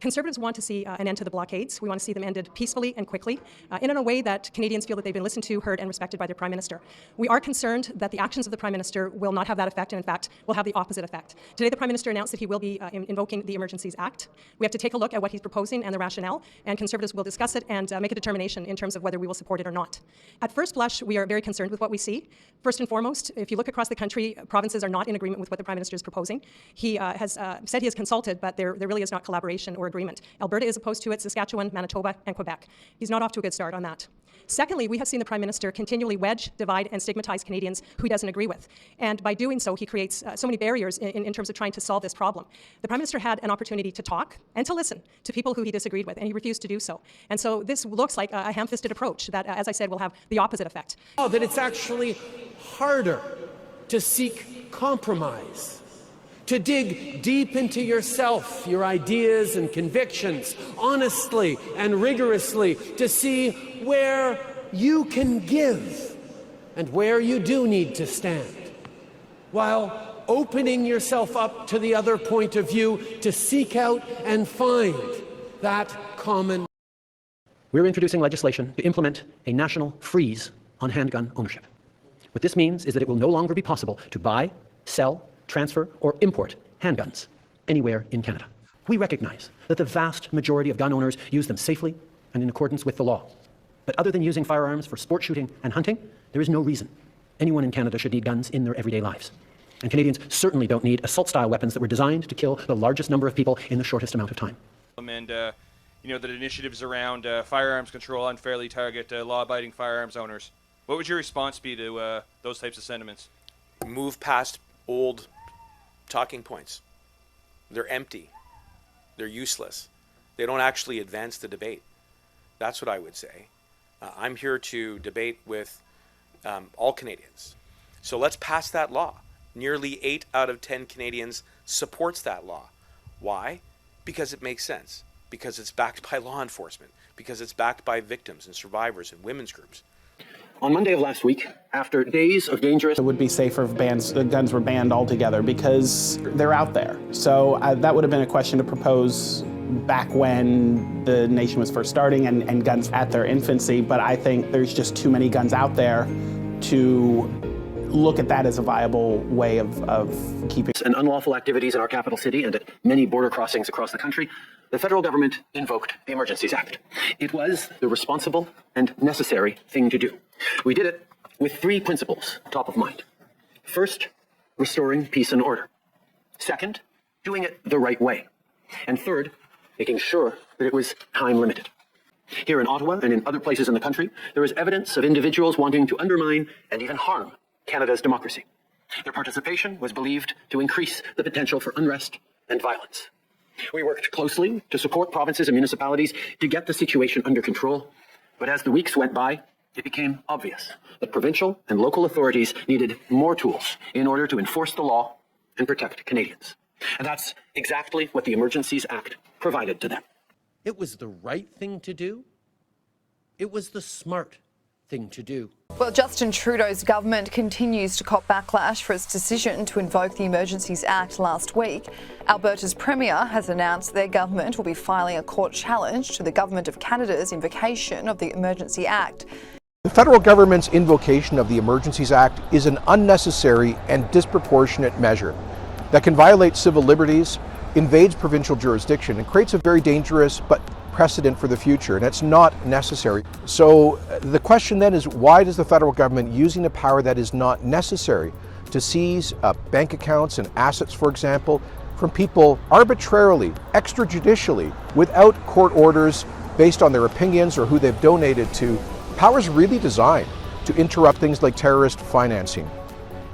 Conservatives want to see an end to the blockades. We want to see them ended peacefully and quickly, in a way that Canadians feel that they've been listened to, heard, and respected by their Prime Minister. We are concerned that the actions of the Prime Minister will not have that effect, and in fact, will have the opposite effect. Today, the Prime Minister announced that he will be invoking the Emergencies Act. We have to take a look at what he's proposing and the rationale, and Conservatives will discuss it and make a determination in terms of whether we will support it or not. At first blush, we are very concerned with what we see. First and foremost, if you look across the country, provinces are not in agreement with what the Prime Minister is proposing. He has said he has consulted, but there really is not collaboration or agreement. Alberta is opposed to it, Saskatchewan, Manitoba, and Quebec. He's not off to a good start on that. Secondly, we have seen the Prime Minister continually wedge, divide, and stigmatize Canadians who he doesn't agree with. And by doing so, he creates so many barriers in terms of trying to solve this problem. The Prime Minister had an opportunity to talk and to listen to people who he disagreed with, and he refused to do so. And so this looks like a ham-fisted approach that, as I said, will have the opposite effect. That it's actually harder to seek compromise, to dig deep into yourself, your ideas and convictions, honestly and rigorously, to see where you can give and where you do need to stand, while opening yourself up to the other point of view to seek out and find that common. We're introducing legislation to implement a national freeze on handgun ownership. What this means is that it will no longer be possible to buy, sell, transfer, or import handguns anywhere in Canada. We recognize that the vast majority of gun owners use them safely and in accordance with the law. But other than using firearms for sport shooting and hunting, there is no reason anyone in Canada should need guns in their everyday lives. And Canadians certainly don't need assault-style weapons that were designed to kill the largest number of people in the shortest amount of time. And that initiatives around firearms control unfairly target law-abiding firearms owners. What would your response be to those types of sentiments? Move past old talking points. They're empty. They're useless. They don't actually advance the debate. That's what I would say. I'm here to debate with all Canadians. So let's pass that law. Nearly 8 out of 10 Canadians supports that law. Why? Because it makes sense. Because it's backed by law enforcement. Because it's backed by victims and survivors and women's groups. On Monday of last week, after days of dangerous... It would be safer if guns were banned altogether because they're out there. So that would have been a question to propose back when the nation was first starting and guns at their infancy, but I think there's just too many guns out there to look at that as a viable way of keeping... ...and unlawful activities in our capital city and at many border crossings across the country, the federal government invoked the Emergencies Act. It was the responsible and necessary thing to do. We did it with 3 principles top of mind. First, restoring peace and order. Second, doing it the right way. And third, making sure that it was time limited. Here in Ottawa and in other places in the country, there is evidence of individuals wanting to undermine and even harm Canada's democracy. Their participation was believed to increase the potential for unrest and violence. We worked closely to support provinces and municipalities to get the situation under control, but as the weeks went by, it became obvious that provincial and local authorities needed more tools in order to enforce the law and protect Canadians. And that's exactly what the Emergencies Act provided to them. It was the right thing to do. It was the smart thing to do. Well, Justin Trudeau's government continues to cop backlash for its decision to invoke the Emergencies Act last week. Alberta's Premier has announced their government will be filing a court challenge to the Government of Canada's invocation of the Emergency Act. The federal government's invocation of the Emergencies Act is an unnecessary and disproportionate measure that can violate civil liberties, invades provincial jurisdiction, and creates a very dangerous but precedent for the future, and it's not necessary. So the question then is, why does the federal government, using a power that is not necessary to seize bank accounts and assets, for example, from people arbitrarily, extrajudicially, without court orders based on their opinions or who they've donated to, power is really designed to interrupt things like terrorist financing.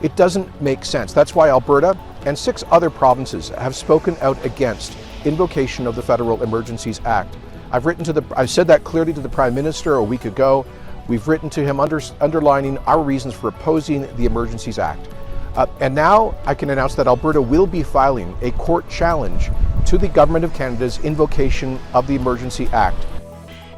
It doesn't make sense. That's why Alberta and 6 other provinces have spoken out against invocation of the Federal Emergencies Act. I've said that clearly to the Prime Minister a week ago. We've written to him underlining our reasons for opposing the Emergencies Act. And now I can announce that Alberta will be filing a court challenge to the Government of Canada's invocation of the Emergency Act.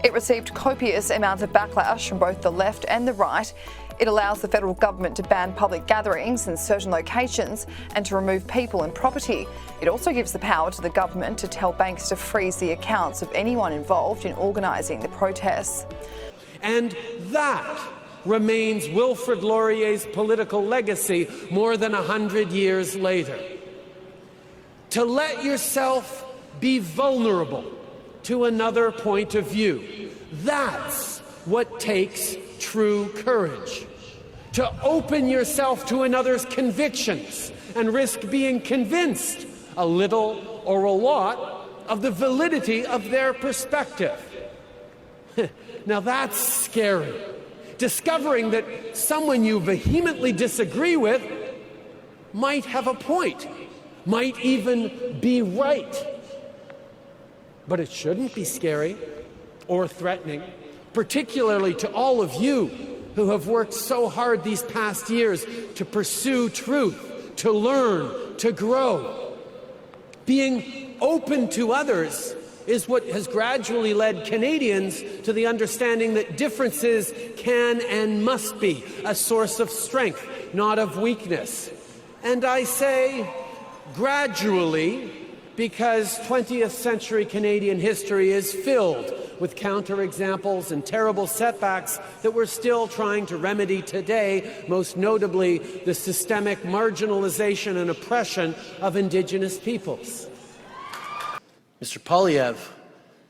It received copious amounts of backlash from both the left and the right. It allows the federal government to ban public gatherings in certain locations and to remove people and property. It also gives the power to the government to tell banks to freeze the accounts of anyone involved in organising the protests. And that remains Wilfrid Laurier's political legacy more than 100 years later. To let yourself be vulnerable to another point of view, that's what takes true courage. To open yourself to another's convictions and risk being convinced, a little or a lot, of the validity of their perspective. Now that's scary. Discovering that someone you vehemently disagree with might have a point, might even be right. But it shouldn't be scary or threatening, particularly to all of you who have worked so hard these past years to pursue truth, to learn, to grow. Being open to others is what has gradually led Canadians to the understanding that differences can and must be a source of strength, not of weakness. And I say gradually, because 20th century Canadian history is filled with counterexamples and terrible setbacks that we're still trying to remedy today, most notably the systemic marginalization and oppression of Indigenous peoples. Mr. Poilievre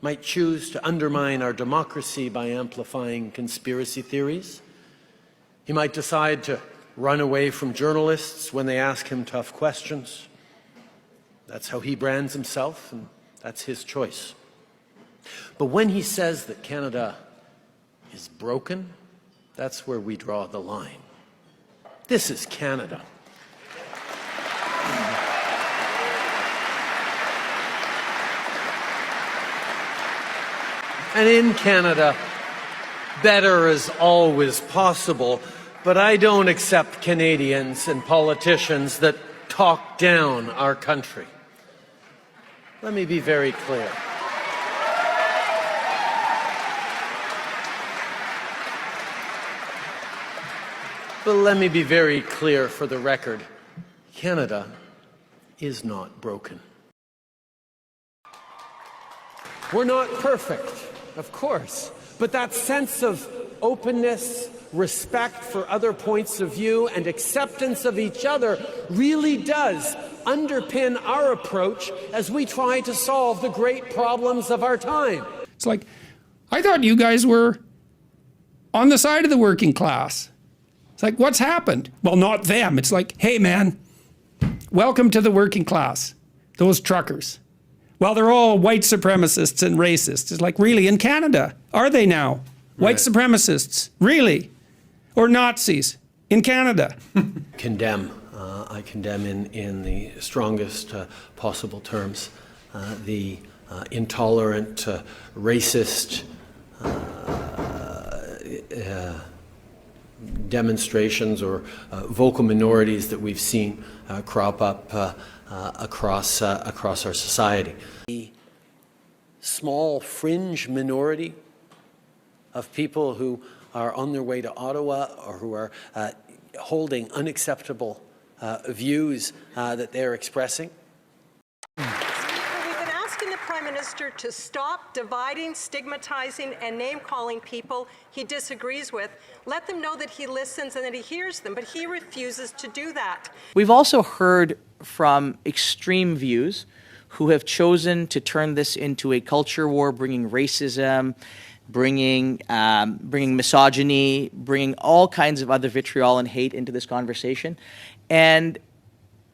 might choose to undermine our democracy by amplifying conspiracy theories. He might decide to run away from journalists when they ask him tough questions. That's how he brands himself, and that's his choice. But when he says that Canada is broken, that's where we draw the line. This is Canada. And in Canada, better is always possible, but I don't accept Canadians and politicians that talk down our country. Let me be very clear. But let me be very clear for the record. Canada is not broken. We're not perfect, of course, but that sense of openness, respect for other points of view, and acceptance of each other really does underpin our approach as we try to solve the great problems of our time. It's like, I thought you guys were on the side of the working class. It's like, what's happened? Well, not them. It's like, hey, man, welcome to the working class, those truckers. Well, they're all white supremacists and racists. It's like, really, in Canada, are they now? White supremacists, really? Or Nazis in Canada? I condemn in the strongest possible terms the intolerant, racist demonstrations or vocal minorities that we've seen crop up across our society. The small fringe minority of people who are on their way to Ottawa or who are holding unacceptable views that they're expressing. We've been asking the Prime Minister to stop dividing, stigmatizing, and name-calling people he disagrees with. Let them know that he listens and that he hears them, but he refuses to do that. We've also heard from extreme views who have chosen to turn this into a culture war, bringing racism, bringing misogyny, bringing all kinds of other vitriol and hate into this conversation. And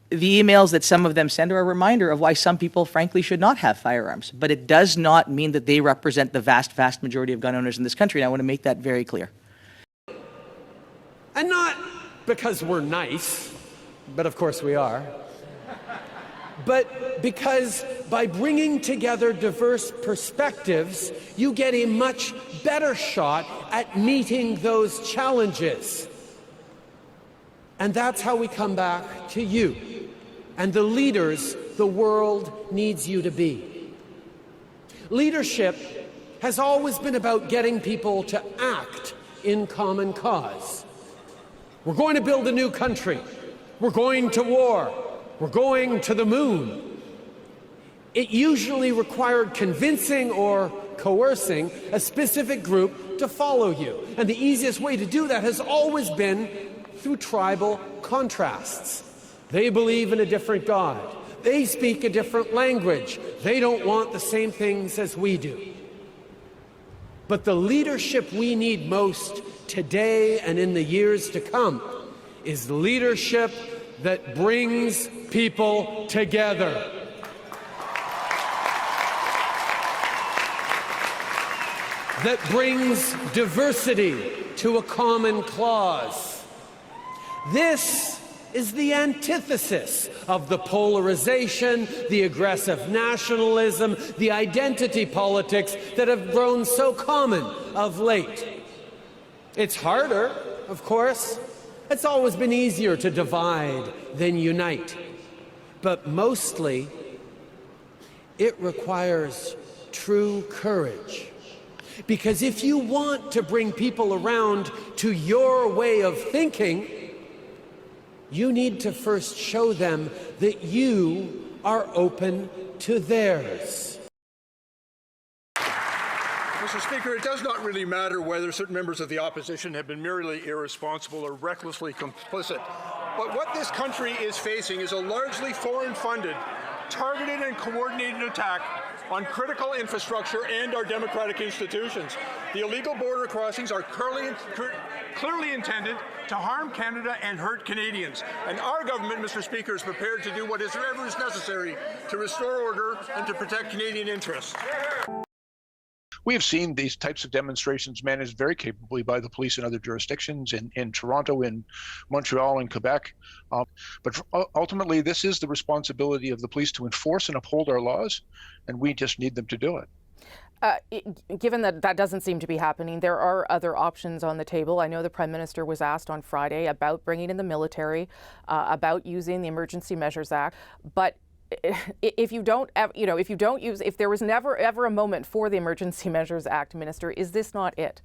the emails that some of them send are a reminder of why some people, frankly, should not have firearms. But it does not mean that they represent the vast, vast majority of gun owners in this country. And I want to make that very clear. And not because we're nice, but of course we are, but because by bringing together diverse perspectives, you get a much better shot at meeting those challenges. And that's how we come back to you and the leaders the world needs you to be. Leadership has always been about getting people to act in common cause. We're going to build a new country. We're going to war. We're going to the moon. It usually required convincing or coercing a specific group to follow you. And the easiest way to do that has always been through tribal contrasts. They believe in a different God. They speak a different language. They don't want the same things as we do. But the leadership we need most today and in the years to come is leadership that brings people together. That brings diversity to a common cause. This is the antithesis of the polarization, the aggressive nationalism, the identity politics that have grown so common of late. It's harder, of course. It's always been easier to divide than unite. But mostly, it requires true courage. Because if you want to bring people around to your way of thinking, you need to first show them that you are open to theirs. Mr. Speaker, it does not really matter whether certain members of the opposition have been merely irresponsible or recklessly complicit. But what this country is facing is a largely foreign-funded, targeted and coordinated attack on critical infrastructure and our democratic institutions. The illegal border crossings are clearly intended to harm Canada and hurt Canadians. And our government, Mr. Speaker, is prepared to do whatever is necessary to restore order and to protect Canadian interests. We have seen these types of demonstrations managed very capably by the police in other jurisdictions, in Toronto, in Montreal, and Quebec. But ultimately, this is the responsibility of the police to enforce and uphold our laws, and we just need them to do it. Given that that doesn't seem to be happening, there are other options on the table. I know the Prime Minister was asked on Friday about bringing in the military, about using the Emergency Measures Act, but if there was never ever a moment for the Emergency Measures Act, Minister, is this not it?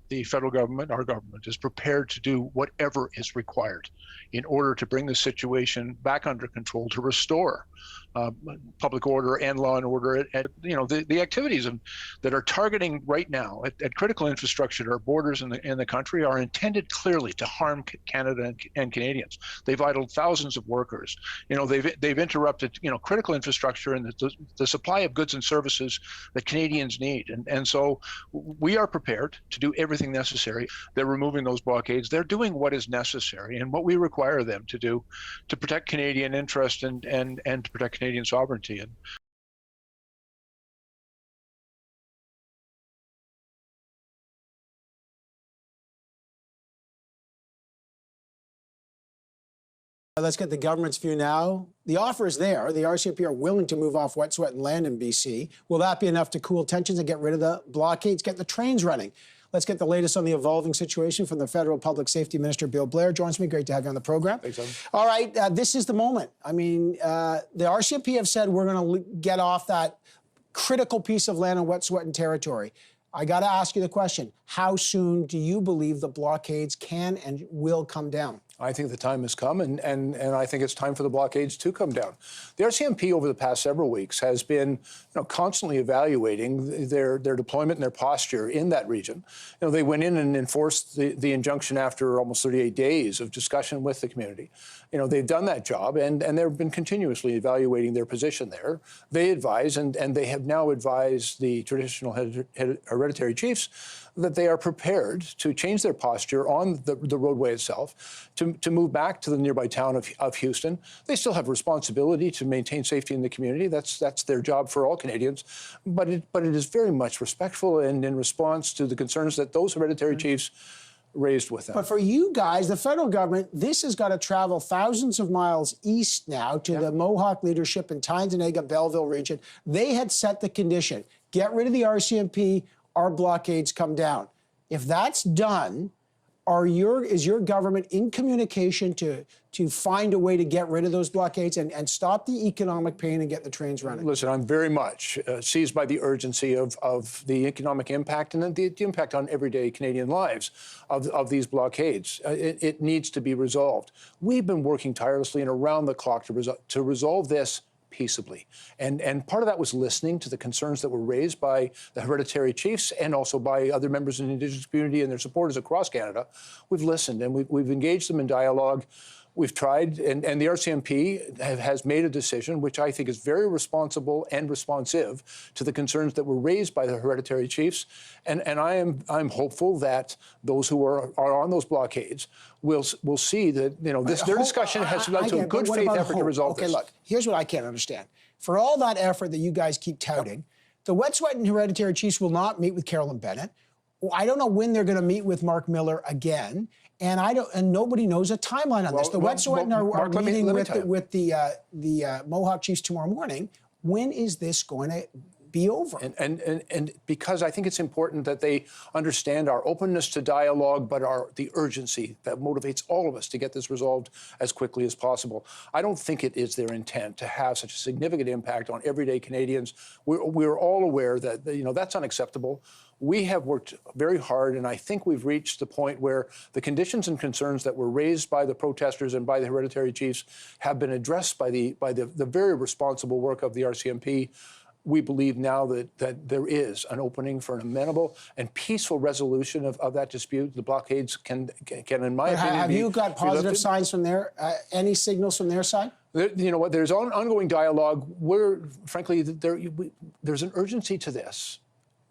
The federal government, our government, is prepared to do whatever is required in order to bring the situation back under control, to restore public order and law and order. The activities that are targeting right now at critical infrastructure at our borders in the country are intended clearly to harm Canada and Canadians. They've idled thousands of workers. They've interrupted critical infrastructure and the supply of goods and services that Canadians need. And so we are prepared to do everything necessary. They're removing those blockades. They're doing what is necessary and what we require them to do to protect Canadian interest and to protect Canadian sovereignty. And let's get the government's view now. The offer is there. The RCMP are willing to move off wet, sweat, and land in BC. Will that be enough to cool tensions and get rid of the blockades, get the trains running? Let's get the latest on the evolving situation from the Federal Public Safety Minister, Bill Blair. Joins me. Great to have you on the program. Thanks, Evan. All right, this is the moment. I mean, the RCMP have said we're going to get off that critical piece of land on wet, sweat, and territory. I got to ask you the question, how soon do you believe the blockades can and will come down? I think the time has come, and I think it's time for the blockades to come down. The RCMP over the past several weeks has been constantly evaluating their deployment and their posture in that region. They went in and enforced the injunction after almost 38 days of discussion with the community. They've done that job, and they've been continuously evaluating their position there. They advise, and they have now advised the traditional hereditary chiefs that they are prepared to change their posture on the roadway itself, to move back to the nearby town of Houston. They still have responsibility to maintain safety in the community. That's their job for all Canadians. But it is very much respectful and in response to the concerns that those hereditary chiefs raised with them. But for you guys, the federal government, this has got to travel thousands of miles east now to the Mohawk leadership in Tyendinaga, Belleville region. They had set the condition, get rid of the RCMP, our blockades come down. If that's done, is your government in communication to find a way to get rid of those blockades and stop the economic pain and get the trains running? Listen, I'm very much seized by the urgency of the economic impact and the impact on everyday Canadian lives of these blockades. It needs to be resolved. We've been working tirelessly and around the clock to resolve this peaceably. And part of that was listening to the concerns that were raised by the hereditary chiefs and also by other members of the Indigenous community and their supporters across Canada. We've listened and we've engaged them in dialogue. We've tried, and the RCMP has made a decision, which I think is very responsible and responsive to the concerns that were raised by the hereditary chiefs. And I'm hopeful that those who are on those blockades will see that their discussion has led to a good faith effort to resolve this. Okay, look, here's what I can't understand. For all that effort that you guys keep touting, the wet, sweat, and hereditary chiefs will not meet with Carolyn Bennett. I don't know when they're going to meet with Mark Miller again, and nobody knows a timeline on this. The wet, sweat, and are meeting with the Mohawk chiefs tomorrow morning. When is this going to be over? And because I think it's important that they understand our openness to dialogue, but the urgency that motivates all of us to get this resolved as quickly as possible. I don't think it is their intent to have such a significant impact on everyday Canadians. We're all aware that that's unacceptable. We have worked very hard, and I think we've reached the point where the conditions and concerns that were raised by the protesters and by the hereditary chiefs have been addressed by the very responsible work of the RCMP. We believe now that there is an opening for an amenable and peaceful resolution of that dispute. The blockades can in my opinion, have you got positive signs from there? Any signals from their side? You know what? There's ongoing dialogue. Frankly, there's an urgency to this.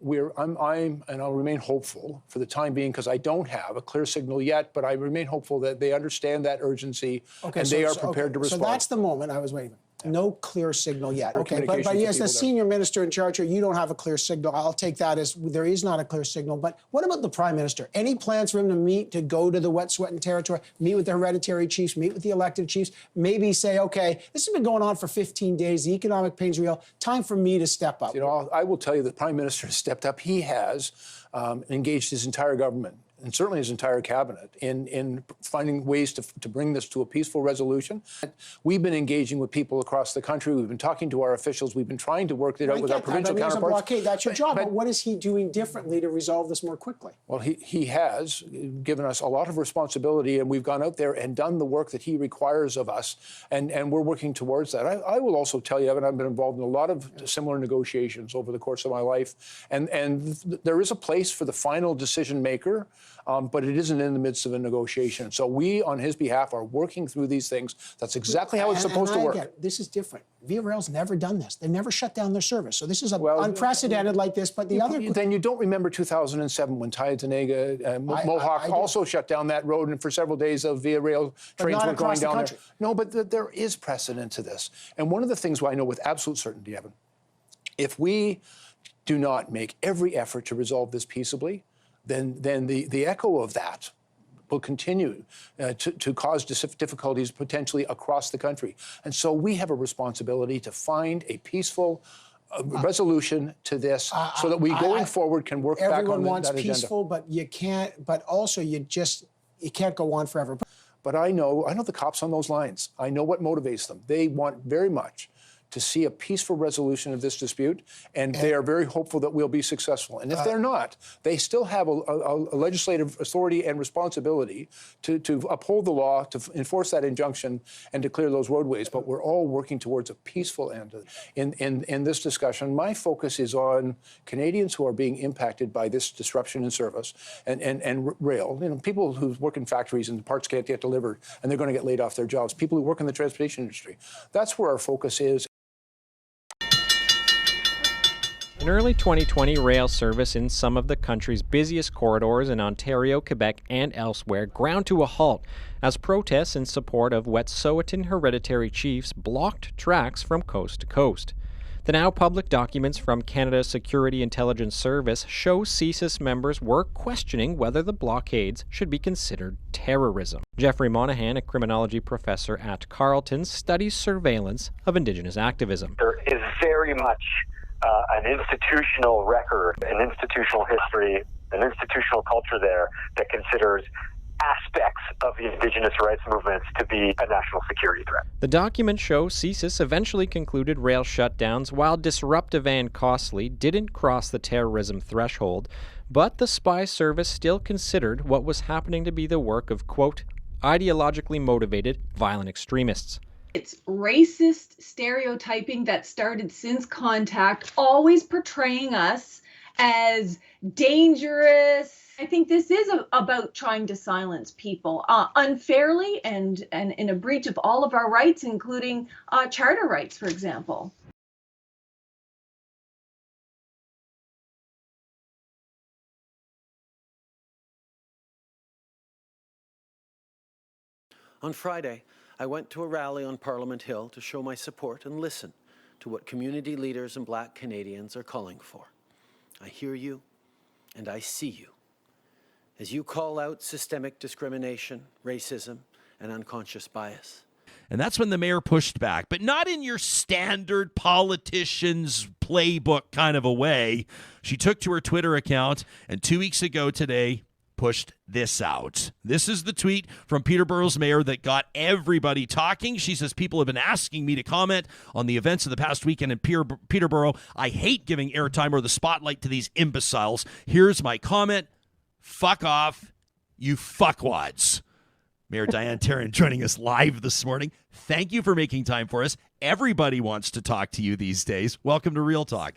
And I'll remain hopeful for the time being because I don't have a clear signal yet, but I remain hopeful that they understand that urgency and they are prepared to respond. So that's the moment I was waiting for. No clear signal yet. Okay, but as the senior minister in charge here, you don't have a clear signal. I'll take that as there is not a clear signal. But what about the Prime Minister? Any plans for him to meet, to go to the wet, sweat, and territory, meet with the hereditary chiefs, meet with the elected chiefs, maybe say, okay, this has been going on for 15 days. The economic pain's real. Time for me to step up. I will tell you the Prime Minister has stepped up. He has engaged his entire government and certainly his entire cabinet, in finding ways to bring this to a peaceful resolution. We've been engaging with people across the country. We've been talking to our officials. We've been trying to work it out with our provincial There's a counterparts. blockade. That's your job. But what is he doing differently to resolve this more quickly? Well, he has given us a lot of responsibility, and we've gone out there and done the work that he requires of us, and we're working towards that. I will also tell you, Evan, I've been involved in a lot of similar negotiations over the course of my life, and there is a place for the final decision maker, but it isn't in the midst of a negotiation. So we, on his behalf, are working through these things. That's exactly how it's supposed to work. This is different. Via Rail's never done this. They've never shut down their service. So this is unprecedented like this. But the other... Then you don't remember 2007 when Tyne-Tenega, Mohawk also shut down that road, and for several days of Via Rail trains were going down there. No, but there is precedent to this. And one of the things I know with absolute certainty, Evan, if we do not make every effort to resolve this peaceably, then the echo of that will continue to cause difficulties potentially across the country. And so we have a responsibility to find a peaceful resolution to this so that we going forward can work back on that agenda. Everyone wants peaceful, but you can't, but also you can't go on forever. But I know the cops on those lines. I know what motivates them. They want very much to see a peaceful resolution of this dispute, and they are very hopeful that we'll be successful. And if they're not, they still have a legislative authority and responsibility to uphold the law, to enforce that injunction, and to clear those roadways. But we're all working towards a peaceful end in this discussion. My focus is on Canadians who are being impacted by this disruption in service and rail. You know, people who work in factories and the parts can't get delivered, and they're going to get laid off their jobs. People who work in the transportation industry. That's where our focus is. In early 2020, rail service in some of the country's busiest corridors in Ontario, Quebec, and elsewhere ground to a halt as protests in support of Wet'suwet'en hereditary chiefs blocked tracks from coast to coast. The now public documents from Canada's Security Intelligence Service show CSIS members were questioning whether the blockades should be considered terrorism. Jeffrey Monahan, a criminology professor at Carleton, studies surveillance of Indigenous activism. There is very much an institutional record, an institutional history, an institutional culture there that considers aspects of the Indigenous rights movements to be a national security threat. The documents show CSIS eventually concluded rail shutdowns, while disruptive and costly, didn't cross the terrorism threshold, but the spy service still considered what was happening to be the work of, quote, ideologically motivated violent extremists. It's racist stereotyping that started since contact, always portraying us as dangerous. I think this is about trying to silence people unfairly and in a breach of all of our rights, including charter rights, for example. On Friday, I went to a rally on Parliament Hill to show my support and listen to what community leaders and Black Canadians are calling for. I hear you and I see you as you call out systemic discrimination, racism, and unconscious bias. And that's when the mayor pushed back, but not in your standard politician's playbook kind of a way. She took to her Twitter account, and 2 weeks ago today, pushed this out. This is the tweet from Peterborough's mayor that got everybody talking. She says, people have been asking me to comment on the events of the past weekend in Peterborough. I hate giving airtime or the spotlight to these imbeciles. Here's my comment. Fuck off, you fuckwads. Mayor Diane Tarrant joining us live this morning. Thank you for making time for us. Everybody wants to talk to you these days. Welcome to Real Talk.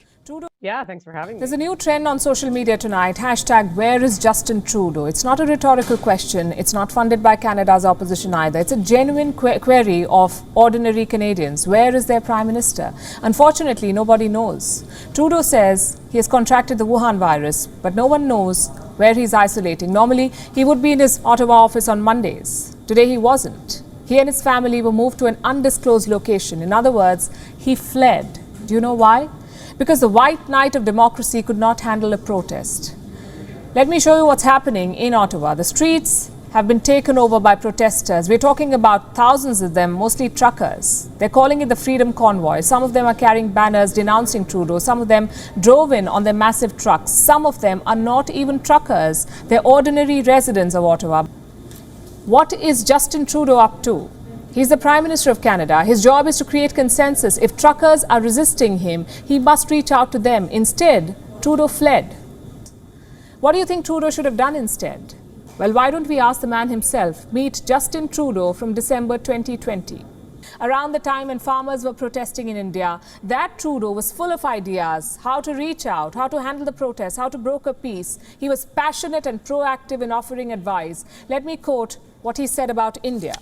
Yeah, thanks for having me. There's a new trend on social media tonight, hashtag where is Justin Trudeau? It's not a rhetorical question. It's not funded by Canada's opposition either. It's a genuine query of ordinary Canadians. Where is their Prime Minister? Unfortunately, nobody knows. Trudeau says he has contracted the Wuhan virus, but no one knows where he's isolating. Normally, he would be in his Ottawa office on Mondays. Today, he wasn't. He and his family were moved to an undisclosed location. In other words, he fled. Do you know why? Because the white knight of democracy could not handle a protest. Let me show you what's happening in Ottawa. The streets have been taken over by protesters. We're talking about thousands of them, mostly truckers. They're calling it the Freedom Convoy. Some of them are carrying banners denouncing Trudeau. Some of them drove in on their massive trucks. Some of them are not even truckers. They're ordinary residents of Ottawa. What is Justin Trudeau up to? He's the Prime Minister of Canada. His job is to create consensus. If truckers are resisting him, he must reach out to them. Instead, Trudeau fled. What do you think Trudeau should have done instead? Well, why don't we ask the man himself? Meet Justin Trudeau from December 2020. Around the time when farmers were protesting in India, that Trudeau was full of ideas, how to reach out, how to handle the protests, how to broker peace. He was passionate and proactive in offering advice. Let me quote what he said about India.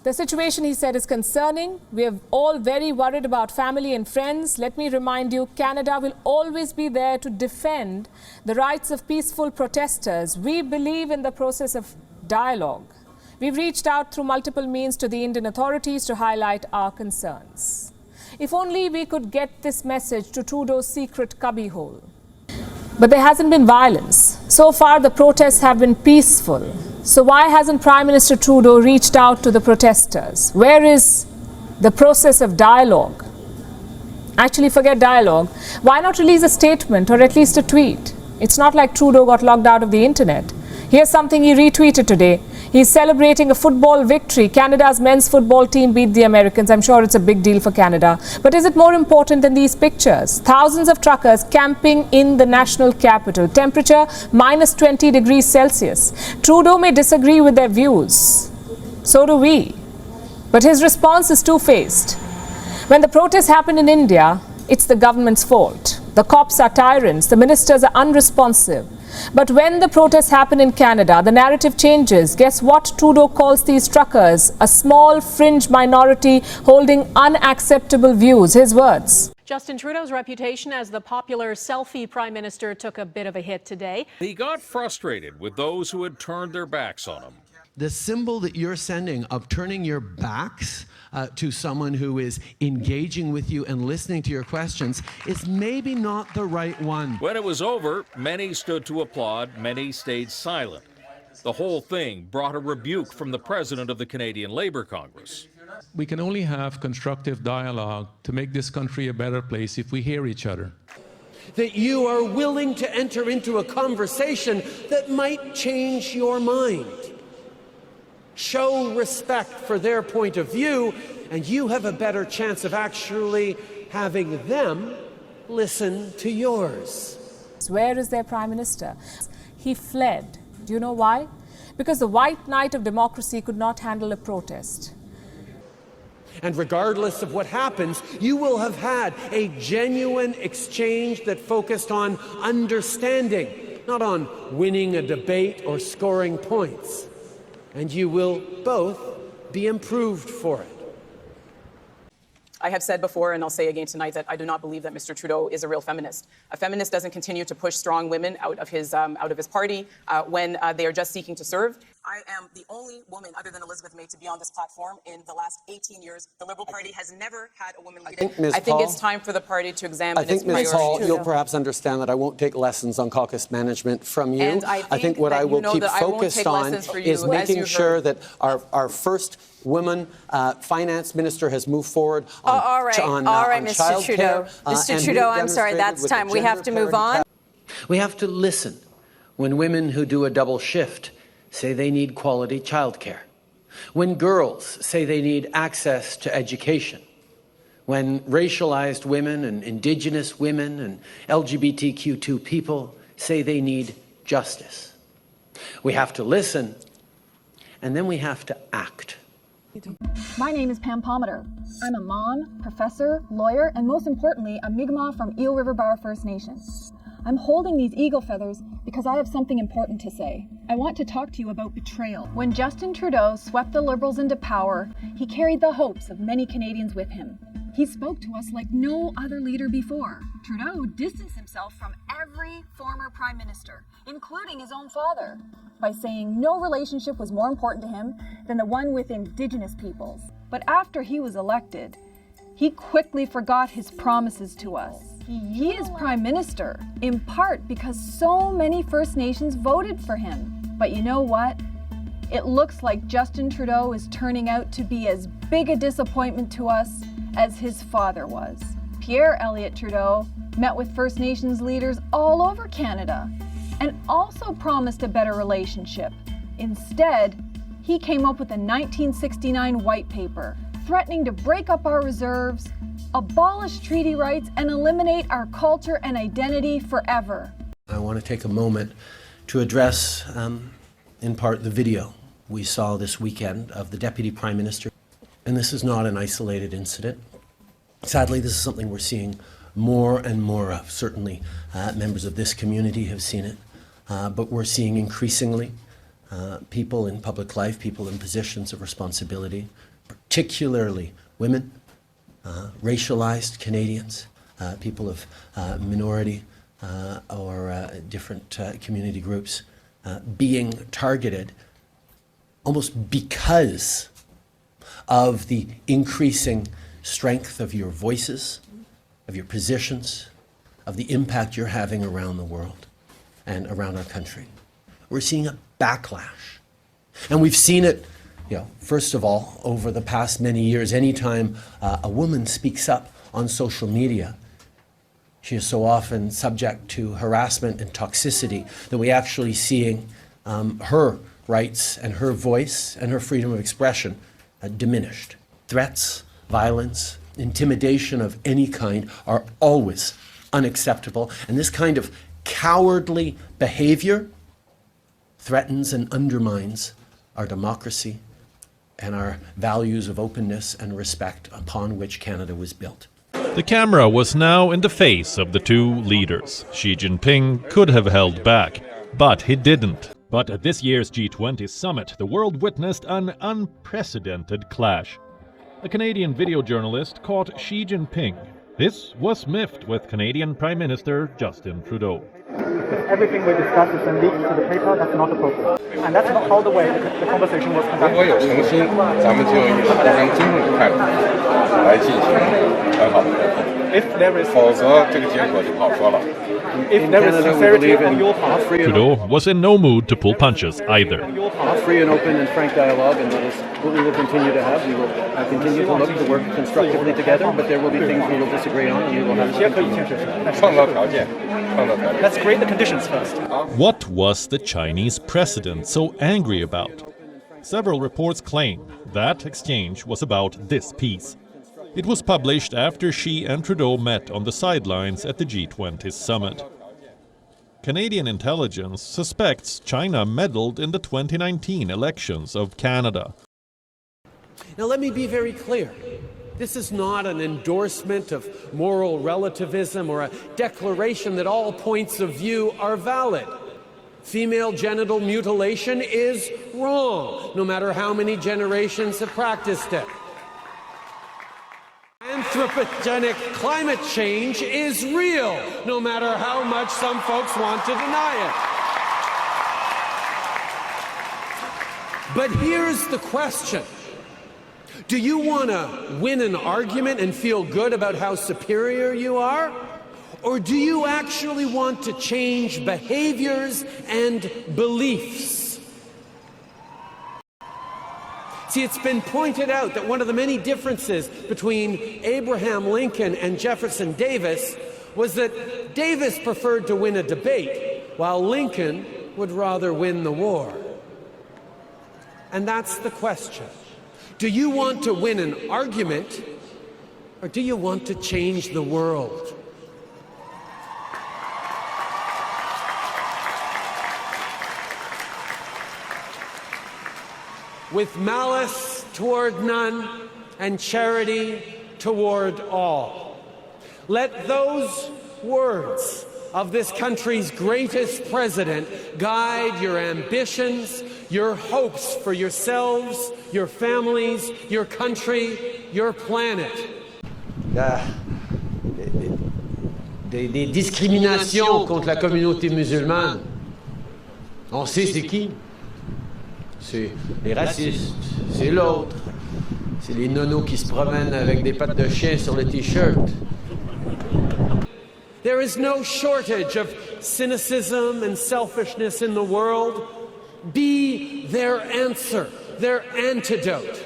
The situation, he said, is concerning. We are all very worried about family and friends. Let me remind you, Canada will always be there to defend the rights of peaceful protesters. We believe in the process of dialogue. We've reached out through multiple means to the Indian authorities to highlight our concerns. If only we could get this message to Trudeau's secret cubbyhole. But there hasn't been violence. So far, the protests have been peaceful. So why hasn't Prime Minister Trudeau reached out to the protesters? Where is the process of dialogue? Actually, forget dialogue. Why not release a statement or at least a tweet? It's not like Trudeau got locked out of the internet. Here's something he retweeted today. He's celebrating a football victory. Canada's men's football team beat the Americans. I'm sure it's a big deal for Canada. But is it more important than these pictures? Thousands of truckers camping in the national capital. Temperature minus 20 degrees Celsius. Trudeau may disagree with their views. So do we. But his response is two-faced. When the protests happen in India, it's the government's fault. The cops are tyrants. The ministers are unresponsive. But when the protests happen in Canada, the narrative changes. Guess what Trudeau calls these truckers? A small fringe minority holding unacceptable views. His words. Justin Trudeau's reputation as the popular selfie prime minister took a bit of a hit today. He got frustrated with those who had turned their backs on him. The symbol that you're sending of turning your backs to someone who is engaging with you and listening to your questions is maybe not the right one. When it was over, many stood to applaud, many stayed silent. The whole thing brought a rebuke from the president of the Canadian Labour Congress. We can only have constructive dialogue to make this country a better place if we hear each other. That you are willing to enter into a conversation that might change your mind. Show respect for their point of view, and you have a better chance of actually having them listen to yours. Where is their Prime Minister? He fled. Do you know why? Because the white knight of democracy could not handle a protest. And regardless of what happens, you will have had a genuine exchange that focused on understanding, not on winning a debate or scoring points. And you will both be improved for it. I have said before, and I'll say again tonight, that I do not believe that Mr. Trudeau is a real feminist. A feminist doesn't continue to push strong women out of his party when they are just seeking to serve. I am the only woman, other than Elizabeth May, to be on this platform in the last 18 years. The Liberal Party has never had a woman leader. I think it's time for the party to examine its priorities. Ms. Hall, you'll perhaps understand that I won't take lessons on caucus management from you. And I think what that I will you know keep that I won't focused take on lessons for you, is as making you sure heard. that our first woman finance minister has moved forward on all right, Mr. Trudeau. Mr. Trudeau, I'm sorry, that's time. We have to move on. We have to listen when women who do a double shift say they need quality childcare, when girls say they need access to education, when racialized women and Indigenous women and LGBTQ2 people say they need justice. We have to listen, and then we have to act. My name is Pam Palmater. I'm a mom, professor, lawyer, and most importantly, a Mi'kmaq from Eel River Bar First Nation. I'm holding these eagle feathers because I have something important to say. I want to talk to you about betrayal. When Justin Trudeau swept the Liberals into power, he carried the hopes of many Canadians with him. He spoke to us like no other leader before. Trudeau distanced himself from every former Prime Minister, including his own father, by saying no relationship was more important to him than the one with Indigenous peoples. But after he was elected, he quickly forgot his promises to us. He is Prime Minister, in part because so many First Nations voted for him. But you know what? It looks like Justin Trudeau is turning out to be as big a disappointment to us as his father was. Pierre Elliott Trudeau met with First Nations leaders all over Canada and also promised a better relationship. Instead, he came up with a 1969 white paper threatening to break up our reserves, abolish treaty rights, and eliminate our culture and identity forever. I want to take a moment to address, in part, the video we saw this weekend of the Deputy Prime Minister. And this is not an isolated incident. Sadly, this is something we're seeing more and more of. Certainly, members of this community have seen it, but we're seeing increasingly people in public life, people in positions of responsibility, particularly women, racialized Canadians, people of minority or different community groups being targeted almost because of the increasing strength of your voices, of your positions, of the impact you're having around the world and around our country. We're seeing a backlash. And we've seen it, first of all, over the past many years. Anytime a woman speaks up on social media, she is so often subject to harassment and toxicity that we actually seeing her rights and her voice and her freedom of expression diminished. Threats, violence, intimidation of any kind are always unacceptable. And this kind of cowardly behavior threatens and undermines our democracy and our values of openness and respect upon which Canada was built. The camera was now in the face of the two leaders. Xi Jinping could have held back, but he didn't. But at this year's G20 summit, the world witnessed an unprecedented clash. A Canadian video journalist caught Xi Jinping. This was miffed with Canadian Prime Minister Justin Trudeau. Everything we discussed is leaked to the paper, that's not appropriate. And that's not how the way the conversation was conducted. If there is sincerity on your part, Trudeau was in no mood to pull punches either. Free and open and frank dialogue, and that is what we will continue to have. We will continue to look to work constructively together, but there will be things we will disagree on, and we will have to. Let's create the conditions first. What was the Chinese president so angry about? Several reports claim that exchange was about this piece. It was published after Xi and Trudeau met on the sidelines at the G20 summit. Canadian intelligence suspects China meddled in the 2019 elections of Canada. Now let me be very clear. This is not an endorsement of moral relativism or a declaration that all points of view are valid. Female genital mutilation is wrong, no matter how many generations have practiced it. Anthropogenic climate change is real, no matter how much some folks want to deny it. But here's the question. Do you want to win an argument and feel good about how superior you are? Or do you actually want to change behaviors and beliefs? See, it's been pointed out that one of the many differences between Abraham Lincoln and Jefferson Davis was that Davis preferred to win a debate, while Lincoln would rather win the war. And that's the question. Do you want to win an argument, or do you want to change the world? With malice toward none and charity toward all. Let those words of this country's greatest president guide your ambitions, your hopes for yourselves, your families, your country, your planet. Des discriminations contre la communauté musulmane. On sait c'est qui? C'est les racistes, c'est l'autre. C'est les nonos qui se promènent avec des pattes de chien sur le t-shirt. There is no shortage of cynicism and selfishness in the world, Be their answer, their antidote.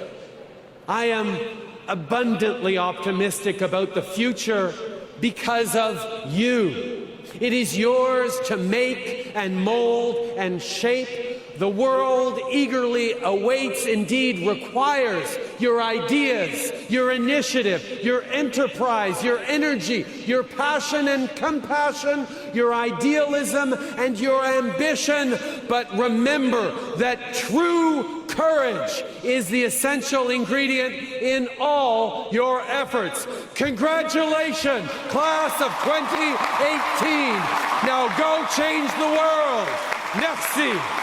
I am abundantly optimistic about the future because of you. It is yours to make and mold and shape. The world eagerly awaits, indeed requires, your ideas, your initiative, your enterprise, your energy, your passion and compassion, your idealism and your ambition. But remember that true courage is the essential ingredient in all your efforts. Congratulations, class of 2018. Now go change the world. Merci.